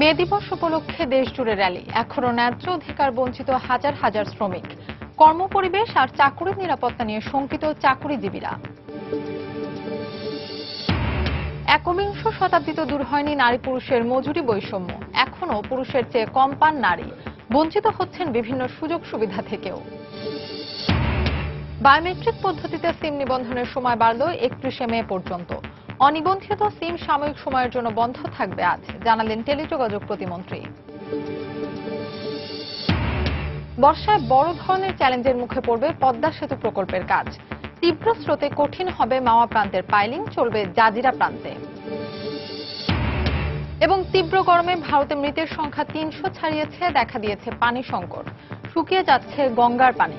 মে দিবস উপলক্ষে দেশজুড়ে র্যালি। এখনো ন্যায্য অধিকার বঞ্চিত হাজার হাজার শ্রমিক। কর্মপরিবেশ আর চাকুরির নিরাপত্তা নিয়ে শঙ্কিত চাকুরিজীবীরা। একবিংশ শতাব্দীতে দূর হয়নি নারী পুরুষের মজুরি বৈষম্য। এখনো পুরুষের চেয়ে কম পান নারী, বঞ্চিত হচ্ছেন বিভিন্ন সুযোগ সুবিধা থেকেও। বায়োমেট্রিক পদ্ধতিতে সিম নিবন্ধনের সময় বাড়ল 31 মে পর্যন্ত। অনিবন্ধিত সিম সাময়িক সময়ের জন্য বন্ধ থাকবে আজ, জানালেন টেলিযোগাযোগ প্রতিমন্ত্রী। বর্ষায় বড় ধরনের চ্যালেঞ্জের মুখে পড়বে পদ্মা সেতু প্রকল্পের কাজ। তীব্র স্রোতে কঠিন হবে মাওয়া প্রান্তের পাইলিং, চলবে জাজিরা প্রান্তে। এবং তীব্র গরমে ভারতে মৃতের সংখ্যা 300 ছাড়িয়েছে, দেখা দিয়েছে পানি সংকট। শুকিয়ে যাচ্ছে গঙ্গার পানি।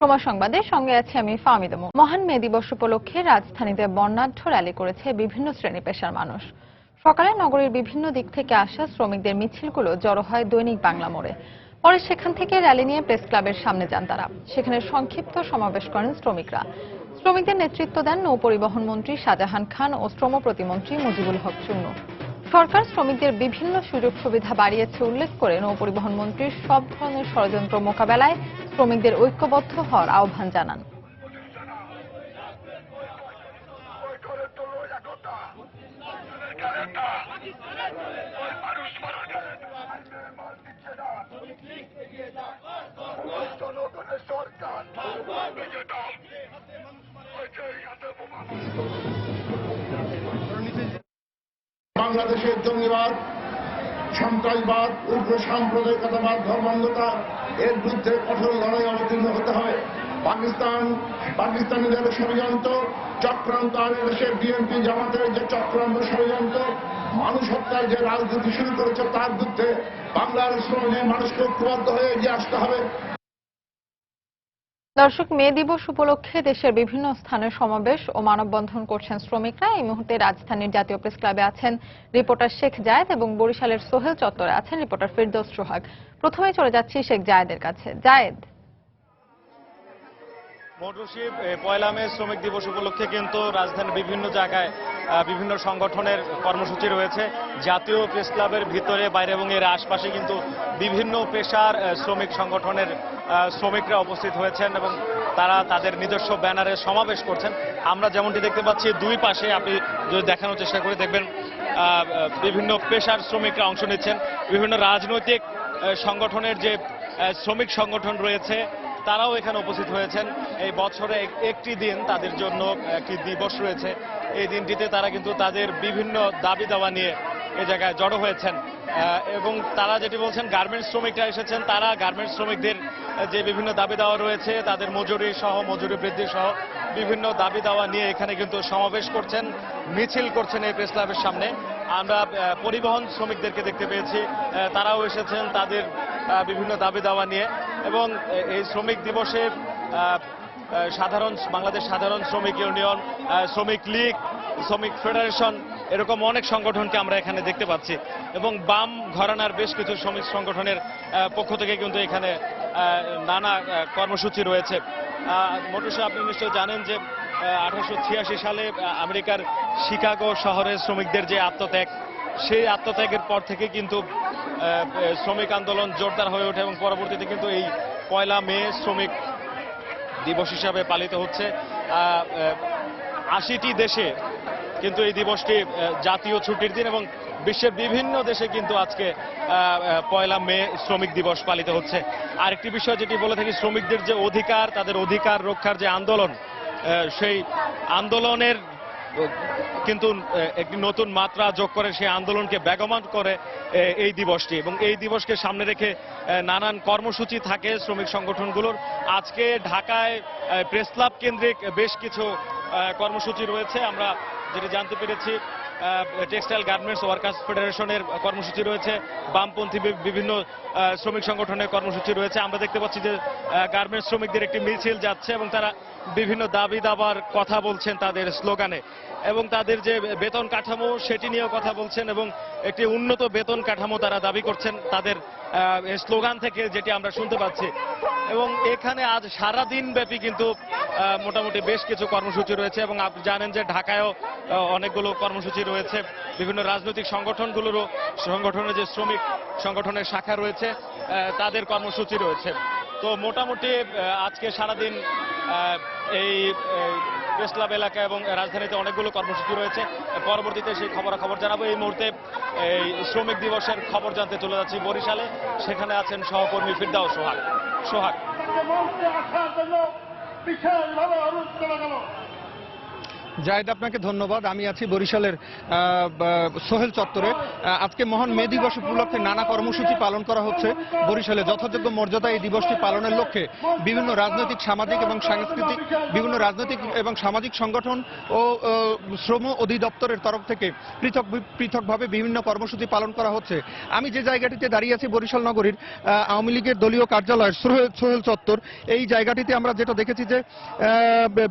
সময় সংবাদের সঙ্গে আছে আমি ফাহমিদা। মহান মে দিবস উপলক্ষে রাজধানীতে বর্ণাঢ্য র্যালি করেছে বিভিন্ন শ্রেণী পেশার মানুষ। সকালে নগরীর বিভিন্ন দিক থেকে আসা শ্রমিকদের মিছিলগুলো জড়ো হয় দৈনিক বাংলা মোড়ে। পরে সেখান থেকে র্যালি নিয়ে প্রেস ক্লাবের সামনে যান তারা। সেখানে সংক্ষিপ্ত সমাবেশ করেন শ্রমিকরা। শ্রমিকদের নেতৃত্ব দেন নৌপরিবহন মন্ত্রী শাহজাহান খান ও শ্রম প্রতিমন্ত্রী মুজিবুল হক চুন্নু। সরকার শ্রমিকদের বিভিন্ন সুযোগ সুবিধা বাড়িয়েছে উল্লেখ করে নৌপরিবহন মন্ত্রী সব ধরনের ষড়যন্ত্র মোকাবেলায় শ্রমিকদের ঐক্যবদ্ধ হওয়ার আহ্বান জানান। বাংলাদেশের জঙ্গিবাদ, সন্ত্রাসবাদ, উগ্র সাম্প্রদায়িকতাবাদ, ধর্মান্ধতা এর বিরুদ্ধে কঠোর লড়াই অবতীর্ণ হতে হবে। পাকিস্তানিদের ষড়যন্ত্র চক্রান্ত আর দেশের বিএনপি জামাতের যে চক্রান্ত ষড়যন্ত্র মানুষ হত্যার যে রাজনীতি শুরু করেছে তার বিরুদ্ধে বাংলার শ্রমিক মানুষকে ঐক্যবদ্ধ হয়ে এগিয়ে আসতে হবে। দর্শক, মে দিবস উপলক্ষে দেশের বিভিন্ন স্থানে সমাবেশ ও মানববন্ধন করছেন শ্রমিকরা। এই মুহূর্তে রাজধানীর জাতীয় প্রেস ক্লাবে আছেন রিপোর্টার শেখ জায়েদ এবং বরিশালের সোহেল চত্বরে আছেন রিপোর্টার ফিরদৌস সোহাগ। প্রথমে চলে যাচ্ছি শেখ জায়েদের কাছে। জায়েদ, মৌটুসী, পয়লা মে শ্রমিক দিবস উপলক্ষে কিন্তু রাজধানীর বিভিন্ন জায়গায় বিভিন্ন সংগঠনের কর্মসূচি রয়েছে। জাতীয় প্রেস ক্লাবের ভিতরে, বাইরে এবং এর আশপাশে কিন্তু বিভিন্ন পেশার শ্রমিক সংগঠনের শ্রমিকরা উপস্থিত হয়েছেন এবং তারা তাদের নিজস্ব ব্যানারে সমাবেশ করছেন। আমরা যেমনটি দেখতে পাচ্ছি দুই পাশে, আপনি যদি দেখানোর চেষ্টা করে দেখবেন বিভিন্ন পেশার শ্রমিকরা অংশ নিচ্ছেন। বিভিন্ন রাজনৈতিক সংগঠনের যে শ্রমিক সংগঠন রয়েছে তারাও এখানে উপস্থিত হয়েছেন। এই বছরে একটি দিন তাদের জন্য একটি দিবস রয়েছে। এই দিনটিতে তারা কিন্তু তাদের বিভিন্ন দাবি দাওয়া নিয়ে এই জায়গায় জড়ো হয়েছেন এবং তারা যেটি বলছেন, গার্মেন্টস শ্রমিকরা এসেছেন, তারা গার্মেন্টস শ্রমিকদের যে বিভিন্ন দাবি দাওয়া রয়েছে তাদের মজুরি বৃদ্ধি সহ বিভিন্ন দাবি দাওয়া নিয়ে এখানে কিন্তু সমাবেশ করছেন, মিছিল করছেন এই প্রেস ক্লাবের সামনে। আমরা পরিবহন শ্রমিকদেরকে দেখতে পেয়েছি, তারাও এসেছেন তাদের বিভিন্ন দাবি দাওয়া নিয়ে। এবং এই শ্রমিক দিবসে বাংলাদেশ সাধারণ শ্রমিক ইউনিয়ন, শ্রমিক লীগ, শ্রমিক ফেডারেশন এরকম অনেক সংগঠনকে আমরা এখানে দেখতে পাচ্ছি এবং বাম ঘরানার বেশ কিছু শ্রমিক সংগঠনের পক্ষ থেকে কিন্তু এখানে নানা কর্মসূচি রয়েছে। মৌটুসী, আপনি নিশ্চয়ই জানেন যে 1886 সালে আমেরিকার শিকাগো শহরের শ্রমিকদের যে আত্মত্যাগ, সেই আত্মত্যাগের পর থেকে কিন্তু শ্রমিক আন্দোলন জোরদার হয়ে ওঠে এবং পরবর্তীতে কিন্তু এই পয়লা মে শ্রমিক দিবস হিসাবে পালিত হচ্ছে। 80টি দেশে কিন্তু এই দিবসটি জাতীয় ছুটির দিন এবং বিশ্বের বিভিন্ন দেশে কিন্তু আজকে পয়লা মে শ্রমিক দিবস পালিত হচ্ছে। আরেকটি বিষয় যেটি বলে থাকি, শ্রমিকদের যে অধিকার, তাদের অধিকার রক্ষার যে আন্দোলন, সেই আন্দোলনের কিন্তু একটি নতুন মাত্রা যোগ করে, সেই আন্দোলনকে বেগবান করে এই দিবসটি এবং এই দিবসকে সামনে রেখে নানান কর্মসূচি থাকে শ্রমিক সংগঠনগুলোর। আজকে ঢাকায় প্রেস ক্লাব কেন্দ্রিক বেশ কিছু কর্মসূচি রয়েছে। আমরা যেটি জানতে পেরেছি, টেক্সটাইল গার্মেন্টস ওয়ার্কার্স ফেডারেশনের কর্মসূচি রয়েছে, বামপন্থী বিভিন্ন শ্রমিক সংগঠনের কর্মসূচি রয়েছে। আমরা দেখতে পাচ্ছি যে গার্মেন্টস শ্রমিকদের একটি মিছিল যাচ্ছে এবং তারা বিভিন্ন দাবি দাবার কথা বলছেন তাদের স্লোগানে এবং তাদের যে বেতন কাঠামো সেটি নিয়েও কথা বলছেন এবং একটি উন্নত বেতন কাঠামো তারা দাবি করছেন তাদের স্লোগান থেকে যেটি আমরা শুনতে পাচ্ছি। এবং এখানে আজ সারাদিন ব্যাপী কিন্তু মোটামুটি বেশ কিছু কর্মসূচি রয়েছে এবং আপনি জানেন যে ঢাকায়ও অনেকগুলো কর্মসূচি রয়েছে। বিভিন্ন রাজনৈতিক সংগঠনের যে শ্রমিক সংগঠনের শাখা রয়েছে তাদের কর্মসূচি রয়েছে। তো মোটামুটি আজকে সারাদিন এই প্রেস ক্লাব এলাকা এবং রাজধানীতে অনেকগুলো কর্মসূচি রয়েছে। পরবর্তীতে সেই খবরাখবর জানাবো। এই মুহূর্তে এই শ্রমিক দিবসের খবর জানতে চলে যাচ্ছি বরিশালে। সেখানে আছেন সহকর্মী ফিরদাউস সোহাগ। জায়েদ, আপনাকে ধন্যবাদ। আমি আছি বরিশালের সোহেল চত্বরে। আজকে মহান মে দিবস উপলক্ষে নানা কর্মসূচি পালন করা হচ্ছে বরিশালে। যথাযোগ্য মর্যাদা এই দিবসটি পালনের লক্ষ্যে বিভিন্ন রাজনৈতিক এবং সামাজিক সংগঠন ও শ্রম অধিদপ্তরের তরফ থেকে পৃথকভাবে বিভিন্ন কর্মসূচি পালন করা হচ্ছে। আমি যে জায়গাটিতে দাঁড়িয়ে আছি বরিশাল নগরীর আওয়ামী লীগের দলীয় কার্যালয় সোহেল চত্বর। এই জায়গাটিতে আমরা যেটা দেখেছি যে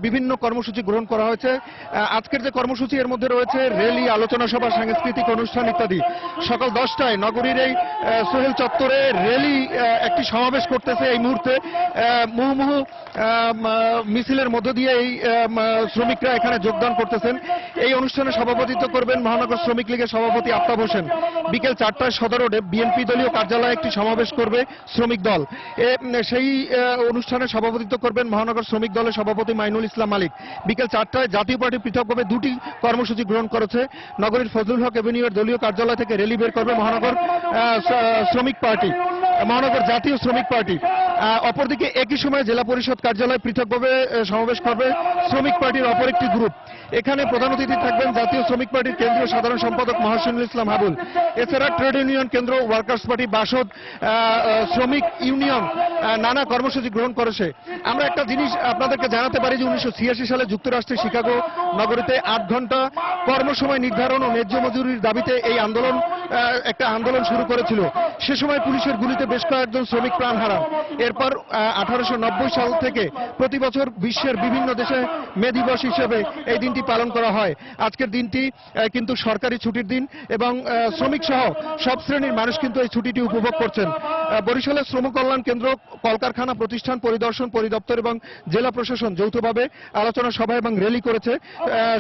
বিভিন্ন কর্মসূচি গ্রহণ করা হয়েছে। আজকের যে কর্মসূচি এর মধ্যে রয়েছে র্যালি, আলোচনা সভা, সাংস্কৃতিক অনুষ্ঠান ইত্যাদি। সকাল 10টায় নগরীর এই সোহেল চত্বরে র্যালি একটি সমাবেশ করতেছে এই মুহূর্তে। মুহুর্মুহু মিছিলের মধ্য দিয়ে এই শ্রমিকরা এখানে যোগদান করতেছেন। এই অনুষ্ঠানে সভাপতিত্ব করবেন মহানগর শ্রমিক লীগের সভাপতি আফতাব হোসেন। বিকেল 4টায় সদর রোডে বিএনপি দলীয় কার্যালয়ে একটি সমাবেশ করবে শ্রমিক দল। সেই অনুষ্ঠানে সভাপতিত্ব করবেন মহানগর শ্রমিক দলের সভাপতি মাইনুল ইসলাম মালিক। বিকেল 4টায় জাতীয় পার্টি পৃথকভাবে দুটি কর্মসূচি গ্রহণ করেছে। নগরীর ফজলুল হক এভিনিউয়ের দলীয় কার্যালয় থেকে র্যালি বের করবে মহানগর জাতীয় শ্রমিক পার্টি। অপরদিকে একই সময়ে জেলা পরিষদ কার্যালয় পৃথকভাবে সমাবেশ করবে শ্রমিক পার্টির অপর একটি গ্রুপ। এখানে প্রধান অতিথি থাকবেন জাতীয় শ্রমিক পার্টির কেন্দ্রীয় সাধারণ সম্পাদক মহাসিনুল ইসলাম হাবুল। এছাড়া ট্রেড ইউনিয়ন কেন্দ্র, ওয়ার্কার্স পার্টি, বাসদ, শ্রমিক ইউনিয়ন নানা কর্মসূচি গ্রহণ করেছে। আমরা একটা জিনিস আপনাদেরকে জানাতে পারি যে 1986 সালে যুক্তরাষ্ট্রের শিকাগো নগরীতে 8 ঘন্টা কর্মসময় নির্ধারণ ও ন্যায্য মজুরির দাবিতে এই একটা আন্দোলন শুরু করেছিল। সে সময় পুলিশের গুলিতে বেশ কয়েকজন শ্রমিক প্রাণ হারান। এরপর 1890 সাল থেকে প্রতি বছর বিশ্বের বিভিন্ন দেশে মে দিবস হিসেবে এই দিনটি পালন করা হয়। আজকের দিনটি কিন্তু সরকারি ছুটির দিন এবং শ্রমিক সহ সব শ্রেণীর মানুষ কিন্তু এই ছুটিটি উপভোগ করছেন। বরিশালের শ্রম কল্যাণ কেন্দ্র, কলকারখানা প্রতিষ্ঠান পরিদর্শন পরিদপ্তর এবং জেলা প্রশাসন যৌথভাবে আলোচনা সভা এবং র্যালি করেছে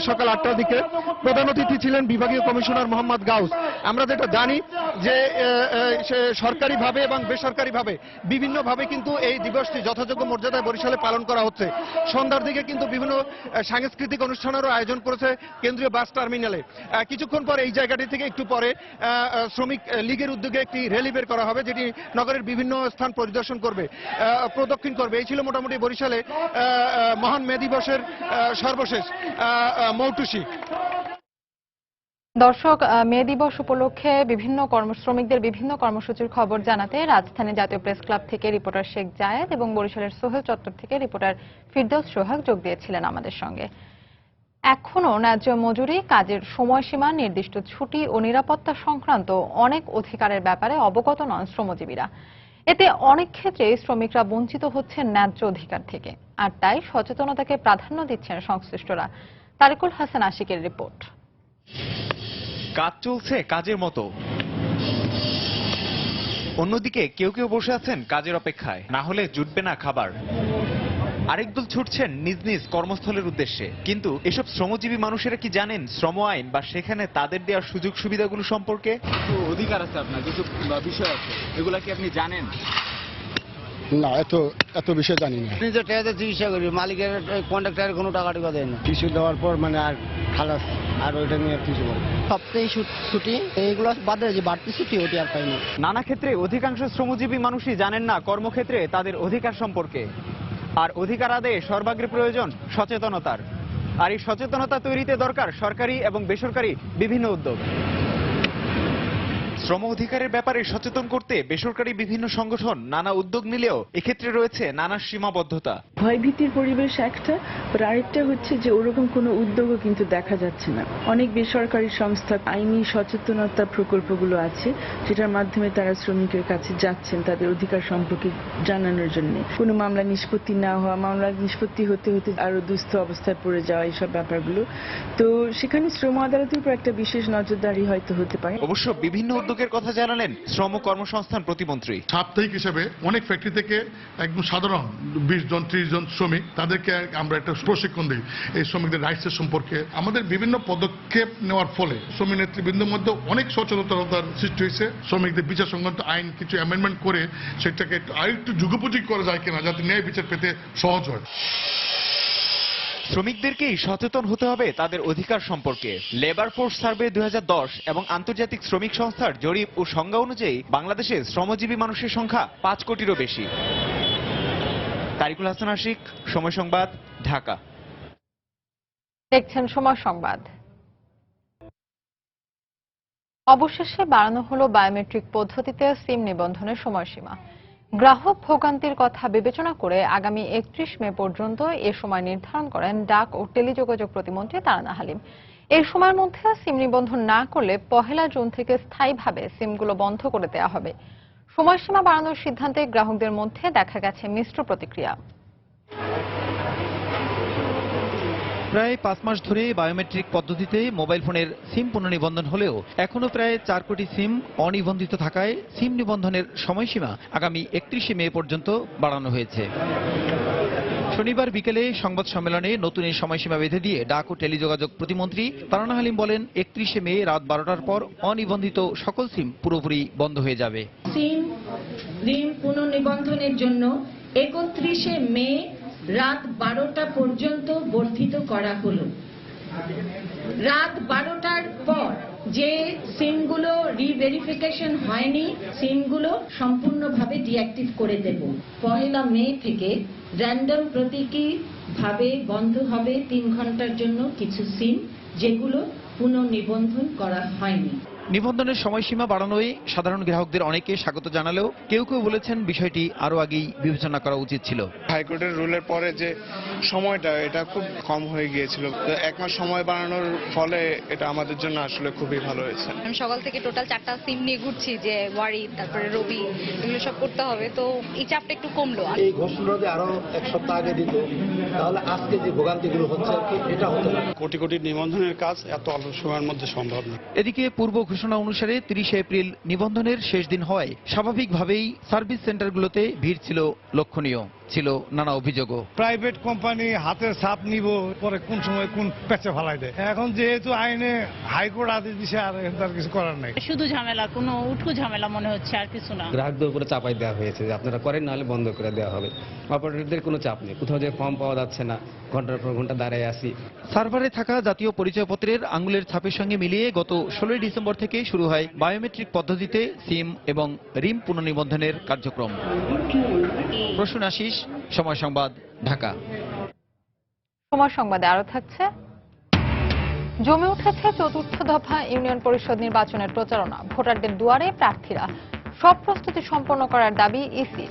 সকাল 8টার দিকে। প্রধান অতিথি ছিলেন বিভাগীয় কমিশনার মোহাম্মদ গাউস। আমরা যেটা জানি যে সরকারিভাবে এবং বেসরকারিভাবে বিভিন্নভাবে কিন্তু এই দিবসটি যথাযোগ্য মর্যাদায় বরিশালে পালন করা হচ্ছে। সন্ধ্যার দিকে কিন্তু বিভিন্ন সাংস্কৃতিক অনুষ্ঠানেরও আয়োজন করেছে কেন্দ্রীয় বাস টার্মিনালে। কিছুক্ষণ পরে এই জায়গাটি থেকে একটু পরে শ্রমিক লীগের উদ্যোগে একটি র্যালি বের করা হবে, যেটি নগরের বিভিন্ন স্থান প্রদক্ষিণ করবে। এই ছিল মোটামুটি বরিশালে মহান মে দিবসের সর্বশেষ মৌটুসি। দর্শক, মে দিবস উপলক্ষে শ্রমিকদের বিভিন্ন কর্মসূচির খবর জানাতে রাজধানী জাতীয় প্রেস ক্লাব থেকে রিপোর্টার শেখ জায়েদ এবং বরিশালের সোহেল চত্বর থেকে রিপোর্টার ফিরদৌস সোহাগ যোগ দিয়েছিলেন আমাদের সঙ্গে। এখনো ন্যায্য মজুরি, কাজের সময়সীমা, নির্দিষ্ট ছুটি ও নিরাপত্তা সংক্রান্ত অনেক অধিকারের ব্যাপারে অবগত নন শ্রমজীবীরা। এতে অনেক ক্ষেত্রে শ্রমিকরা বঞ্চিত হচ্ছেন ন্যায্য অধিকার থেকে। আর তাই সচেতনতাকে প্রাধান্য দিচ্ছেন সংশ্লিষ্টরা। তারিকুল হাসান আশিকের রিপোর্ট। কাজ চলছে কাজের মতো, অন্যদিকে কেউ কেউ বসে আছেন কাজের অপেক্ষায়, না হলে জুটবে না খাবার। আরেক দল ছুটছেন নিজ নিজ কর্মস্থলের উদ্দেশ্যে। কিন্তু এসব শ্রমজীবী মানুষেরা কি জানেন শ্রম আইন বা সেখানে তাদের দেওয়ার সুযোগ সুবিধাগুলো সম্পর্কে? অধিকার আছে আপনার, কিছু বিষয় আছে, এগুলা কি আপনি জানেন? না, এত বিষয় জানি না। নিজের টাকাতে চিকিৎসা করি, মালিকের কন্ট্রাক্টরের কোনো টাকা টাকা দেয় না। কিছু দেওয়ার পর মানে আর খালাস, আর ওইটা নিয়ে কিছু বলে। সপ্তাহে ছুটি, এইগুলো বাদে যে বাড়তি ছুটি ওটি আর পাই না। নানা ক্ষেত্রে অধিকাংশ শ্রমজীবী মানুষই জানেন না কর্মক্ষেত্রে তাদের অধিকার সম্পর্কে। আর অধিকার আদায়ে সর্বাগ্রে প্রয়োজন সচেতনতার। আর এই সচেতনতা তৈরিতে দরকার সরকারি এবং বেসরকারি বিভিন্ন উদ্যোগ। শ্রম অধিকারের ব্যাপারে সচেতন করতে বেসরকারি বিভিন্ন সংগঠন নানা উদ্যোগ নিলেও এক্ষেত্রে রয়েছে নানা সীমাবদ্ধতা। ভয়ভীতির পরিবেশ একটা, আর আরেকটা হচ্ছে যে ওরকম কোনো উদ্যোগও কিন্তু দেখা যাচ্ছে না। অনেক বেসরকারি সংস্থা আইনি সচেতনতা প্রকল্পগুলো আছে, যেটার মাধ্যমে তারা শ্রমিকের কাছে যাচ্ছেন তাদের অধিকার সম্পর্কে জানানোর জন্য। কোনো মামলা নিষ্পত্তি না হওয়া, মামলা নিষ্পত্তি হতে হতে আরো দুস্থ অবস্থায় পড়ে যাওয়া, এইসব ব্যাপারগুলো। তো সেখানে শ্রম আদালতের উপর একটা বিশেষ নজরদারি হয়তো হতে পারে। অবশ্য বিভিন্ন উদ্যোগের কথা জানালেন শ্রম কর্মসংস্থান প্রতিমন্ত্রী। সাপ্তাহিক হিসেবে অনেক ফ্যাক্টরি থেকে একদম সাধারণ 20 জন 30 জন শ্রমিক তাদেরকে আমরা একটা প্রশিক্ষণ দিই এই শ্রমিকদের রাইটসের সম্পর্কে। আমাদের বিভিন্ন পদক্ষেপ নেওয়ার ফলে শ্রমিক নেতৃবৃন্দের মধ্যে অনেক সচেতনতার সৃষ্টি হয়েছে। শ্রমিকদের বিচার সংক্রান্ত আইন কিছু অ্যামেন্ডমেন্ট করে সেটাকে আরেকটু যুগোপযোগী করা যায় কিনা যাতে ন্যায় বিচার পেতে সহজ হয়। শ্রমিকদেরকেই সচেতন হতে হবে তাদের অধিকার সম্পর্কে। লেবার ফোর্স সার্ভে 2010 এবং আন্তর্জাতিক শ্রমিক সংস্থার জরিপ ও সংজ্ঞা অনুযায়ী বাংলাদেশে শ্রমজীবী মানুষের সংখ্যা 5 কোটিরও বেশি। তারিকুল হাসান আশিক, সময় সংবাদ, ঢাকা। দেখছেন সময় সংবাদ। অবশেষে বাড়ানো হলো বায়োমেট্রিক পদ্ধতিতে সিম নিবন্ধনের সময়সীমা। গ্রাহক ভোগান্তির কথা বিবেচনা করে আগামী 31 মে পর্যন্ত এ সময় নির্ধারণ করেন ডাক ও টেলিযোগাযোগ প্রতিমন্ত্রী তারানা হালিম। এই সময়ের মধ্যে সিম নিবন্ধন না করলে 1 জুন থেকে স্থায়ীভাবে সিমগুলো বন্ধ করে দেওয়া হবে। সময়সীমা বাড়ানোর সিদ্ধান্তে গ্রাহকদের মধ্যে দেখা গেছে মিশ্র প্রতিক্রিয়া। প্রায় 5 মাস ধরে বায়োমেট্রিক পদ্ধতিতে মোবাইল ফোনের সিম পুনর্নিবন্ধন হলেও এখনো প্রায় 4 কোটি সিম অনিবন্ধিত থাকায় সিম নিবন্ধনের সময়সীমা আগামী 31 মে পর্যন্ত বাড়ানো হয়েছে। শনিবার বিকেলে সংবাদ সম্মেলনে নতুন এই সময়সীমা বেঁধে দিয়ে ডাক ও টেলিযোগাযোগ প্রতিমন্ত্রী তারানা হালিম বলেন, 31 মে রাত 12টার পর অনিবন্ধিত সকল সিম পুরোপুরি বন্ধ হয়ে যাবে। সিম পুনর্নিবন্ধনের জন্য 31 মে রাত 12টা পর্যন্ত বর্ধিত করা হলো। রাত 12টার পর যে সিমগুলো রিভেরিফিকেশন হয়নি সিমগুলো সম্পূর্ণভাবে ডিঅ্যাক্টিভ করে দেব। 1 মে থেকে র্যান্ডম প্রতীকী ভাবে বন্ধ হবে 3 ঘন্টার জন্য কিছু সিম যেগুলো পুনর্নিবন্ধন করা হয়নি। নিবন্ধনের সময়সীমা বাড়ানোয় সাধারণ গ্রাহকদের অনেকে স্বাগত জানালেও কেউ কেউ বলেছেন বিষয়টি আরো আগেই বিবেচনা করা উচিত ছিল। হাইকোর্টের রুলের পরে যে সময়টা এটা খুব কম হয়ে গিয়েছিল, 1 মাস সময় বাড়ানোর ফলে এটা আমাদের জন্য আসলে খুবই ভালো হয়েছে। আমি সকাল থেকে টোটাল 4টা সিম নিয়ে ঘুরছি, যে ওয়ারি তারপরে রবি এগুলো সব করতে হবে, তো এই চাপটা একটু কমলো। এই ঘোষণাটা আরো 1 সপ্তাহ আগে দিত তাহলে আজকে যে ভোগান্তিগুলো হচ্ছে এটা হতো না। কোটি কোটি নিবন্ধনের কাজ এত অল্প সময়ের মধ্যে সম্ভব না। এদিকে পূর্ব ঘোষণা অনুসারে 30 এপ্রিল নিবন্ধনের শেষ দিন হওয়ায় স্বাভাবিকভাবেই সার্ভিস সেন্টারগুলোতে ভিড় ছিল লক্ষণীয়। ছিল নানা অভিযোগও। প্রাইভেট কোম্পানি হাতের ছাপ নিব, পরে কোন সময় কোন প্যাচে ফালাই দেয়। এখন যেহেতু আইনে হাইকোর্ট আদেশ দিছে আর তার কিছু করার নাই। শুধু ঝামেলা, কোনো উটকো ঝামেলা মনে হচ্ছে, আর কিছু না। গ্রাহকদের উপরে চাপাই দেওয়া হয়েছে যে আপনারা করেন নাহলে বন্ধ করে দেওয়া হবে। অপারেটরদের কোনো চাপ নেই, কোথাও যে ফর্ম পাওয়া যাচ্ছে না, ঘন্টার পর ঘন্টা দাঁড়ায় আসি। সার্ভারে থাকা জাতীয় পরিচয়পত্রের আঙুলের ছাপের সঙ্গে মিলিয়ে গত 16 ডিসেম্বর থেকে শুরু হয় বায়োমেট্রিক পদ্ধতিতে সিম এবং রিম পুনর্নিবন্ধনের কার্যক্রম। প্রসূন আশিস, সময় সংবাদ, ঢাকা। সময় সংবাদে আরো থাকছে, জমে উঠেছে ৪র্থ দফা ইউনিয়ন পরিষদ নির্বাচনের প্রচারণা। ভোটারদের দুয়ারে প্রার্থীরা, সব প্রস্তুতি সম্পন্ন করার দাবি ইসি।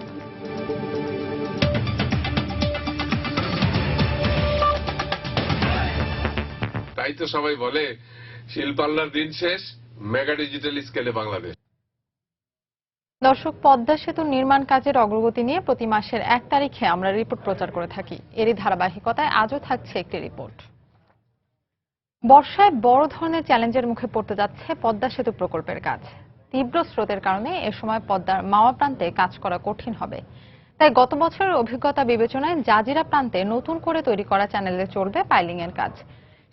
তাই তো সবাই বলে শিল্পাল্লার দিন শেষ, মেগা ডিজিটাল স্কেলে বাংলাদেশ। দর্শক, পদ্মা সেতু নির্মাণ কাজের অগ্রগতি নিয়ে প্রতি মাসের 1 তারিখে আমরা রিপোর্ট প্রচার করে থাকি। এরই ধারাবাহিকতায় আজও থাকছে একটি রিপোর্ট। বর্ষায় বড় ধরনের চ্যালেঞ্জের মুখে পড়তে যাচ্ছে পদ্মা সেতু প্রকল্পের কাজ। তীব্র স্রোতের কারণে এ সময় পদ্মার মাওয়া প্রান্তে কাজ করা কঠিন হবে। তাই গত বছরের অভিজ্ঞতা বিবেচনায় জাজিরা প্রান্তে নতুন করে তৈরি করা চ্যানেলে চলবে পাইলিং এর কাজ।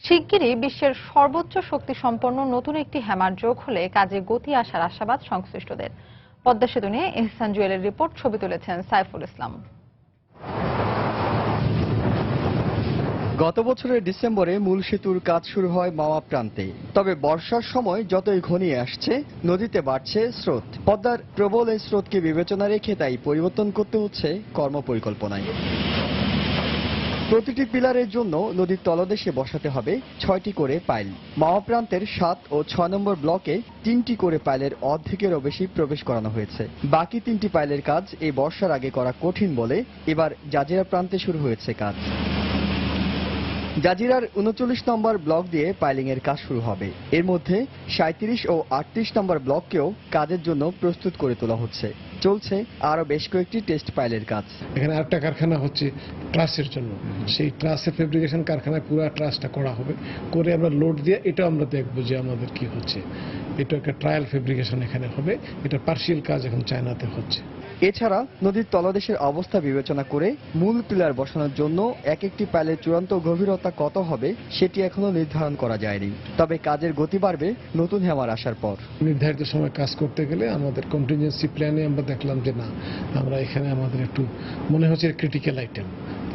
শিগগিরই বিশ্বের সর্বোচ্চ শক্তি সম্পন্ন নতুন একটি হ্যামার যোগ হলে কাজে গতি আসার আশাবাদ সংশ্লিষ্টদের। পদ্মা সেতু নিয়ে এহসান জুয়েলের রিপোর্ট, ছবি তুলেছেন সাইফুল ইসলাম। গত বছরের ডিসেম্বরে মূল সেতুর কাজ শুরু হয় মাওয়া প্রান্তে। তবে বর্ষার সময় যতই ঘনিয়ে আসছে নদীতে বাড়ছে স্রোত। পদ্মার প্রবল এই স্রোতকে বিবেচনা রেখে তাই পরিবর্তন করতে হচ্ছে কর্মপরিকল্পনায়। প্রতিটি পিলারের জন্য নদীর তলদেশে বসাতে হবে 6টি করে পাইল। মাওয়া প্রান্তের 7 ও 6 নম্বর ব্লকে 3টি করে পাইলের অর্ধেকেরও বেশি প্রবেশ করানো হয়েছে। বাকি 3টি পাইলের কাজ এই বর্ষার আগে করা কঠিন বলে এবার জাজিরা প্রান্তে শুরু হয়েছে কাজ। জাজিরার ৩৯ নম্বর ব্লক দিয়ে পাইলিং এর কাজ শুরু হবে। এর মধ্যে ৩৭ ও ৩৮ নম্বর ব্লককেও কাজের জন্য প্রস্তুত করে তোলা হচ্ছে। চলছে আরো বেশ কয়েকটি টেস্ট পাইলের কাজ। এখানে আরেকটা কারখানা হচ্ছে ট্রাসের জন্য, সেই ট্রাসের ফেব্রিকেশন কারখানায় পুরো ট্রাসটা করা হবে, করে আমরা লোড দিয়ে এটা আমরা দেখবো যে আমাদের কি হচ্ছে। এটা একটা ট্রায়াল ফেব্রিকেশন এখানে হবে, এটা পার্শিয়াল কাজ এখন চায়নাতে হচ্ছে। এছাড়া নদীর তলদেশের অবস্থা বিবেচনা করে মূল পিলার বসানোর জন্য এক একটি পাইলের চূড়ান্ত গভীরতা কত হবে সেটি এখনো নির্ধারণ করা যায়নি। তবে কাজের গতি বাড়বে নতুন হ্যামার আসার পর। নির্ধারিত সময় কাজ করতে গেলে আমাদের কন্টিনজেন্সি প্ল্যানে আমরা দেখলাম যে না, আমরা এখানে আমাদের একটু মনে হচ্ছে ক্রিটিক্যাল আইটেম,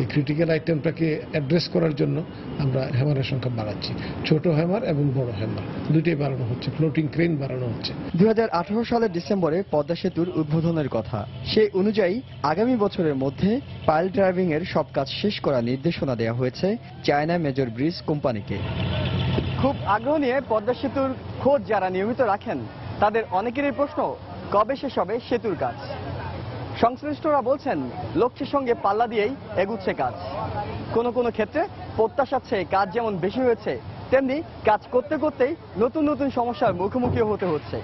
এই ক্রিটিক্যাল আইটেমটাকে অ্যাড্রেস করার জন্য আমরা হ্যামারের সংখ্যা বাড়াচ্ছি। ছোট হ্যামার এবং বড় হ্যামার দুটোই বাড়ানো হচ্ছে, ফ্লোটিং ক্রেন বাড়ানো হচ্ছে। 2018 সালের ডিসেম্বরে পদ্মা সেতুর উদ্বোধনের কথা। সেই অনুযায়ী আগামী বছরের মধ্যে পাইল ড্রাইভিং এর সব কাজ শেষ করার নির্দেশনা দেওয়া হয়েছে চায়না মেজর ব্রিজ কোম্পানিকে। খুব আগ্রহ নিয়ে পদ্মা সেতুর খোঁজ যারা নিয়মিত রাখেন তাদের অনেকেরই প্রশ্ন, কবে শেষ হবে সেতুর কাজ। সংশ্লিষ্টরা বলছেন লক্ষ্যের সঙ্গে পাল্লা দিয়েই এগুচ্ছে কাজ। কোনো কোনো ক্ষেত্রে প্রত্যাশার চেয়ে কাজ যেমন বেশি হয়েছে, তেমনি কাজ করতে করতেই নতুন নতুন সমস্যার মুখোমুখি হতে হচ্ছে।